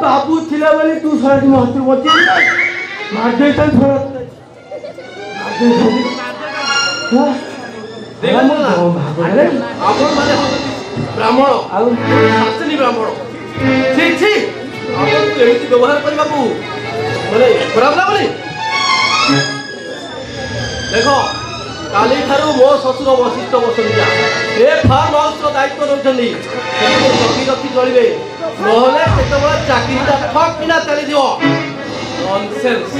बाबू थिला बोली तू साडी महत्व बची मारदे चल थोड़ा आपण माने ब्राह्मण आ शास्त्री ब्राह्मण ठीक ठीक आपण एही व्यवहार करबा को माने खराब ना बोली देखो काली थारू मो ससुर वशिष्ठ वसंतिया ए फार्म हाउस रो दायित्व नउछन्दी जगी रखी चलिबे नहले केतबेला चाकरीटा ठक किना चली दियो नॉनसेंस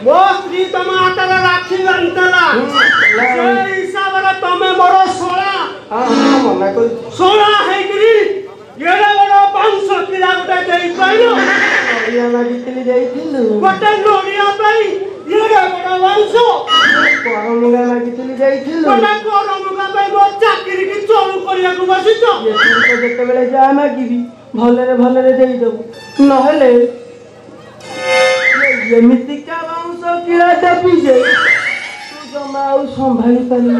मो स्त्री तम हातर राखी बांधला से हिसाब रे तमे बड़ सोळा मना कर सोळा है कि एडा बड़ 500 किला गोटे देई पाइलो नड़िया मागितली जाइथिलु गोटे नड़िया पाई एडा बड़ 500 करमुगा मागितली जाइथिलु गोटे करमुगा पाई मो चाकरी की चोरू करिया को बसितो ये तो जते बेले जा मागिबी भलरे देई दबु नहले एमिति का बाउंस किला दबी जे तू जमाउ संभाली पाली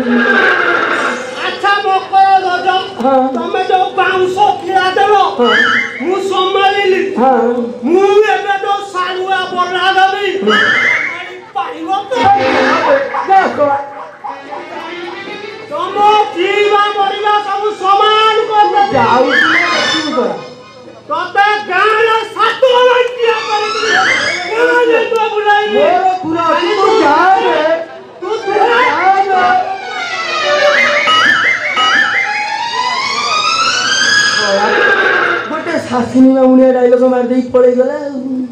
अच्छा मकर राजा तमे जो 500 किला देलो मु संभालीली मु एबे तो सालुआ बना दबी पाइबो तो देखो तमो जीवा मरिया सब समान कर जाऊ तू कर तते गाना सातो लंकिया कर गाने तो बुलाई मोर पूरा तू जा रे तू तेरा ସିନେମା ମୁଣିଆ ଡାଇଲଗ ମାରିଦେଇକି ପଳେଇଗଲା ଆଉ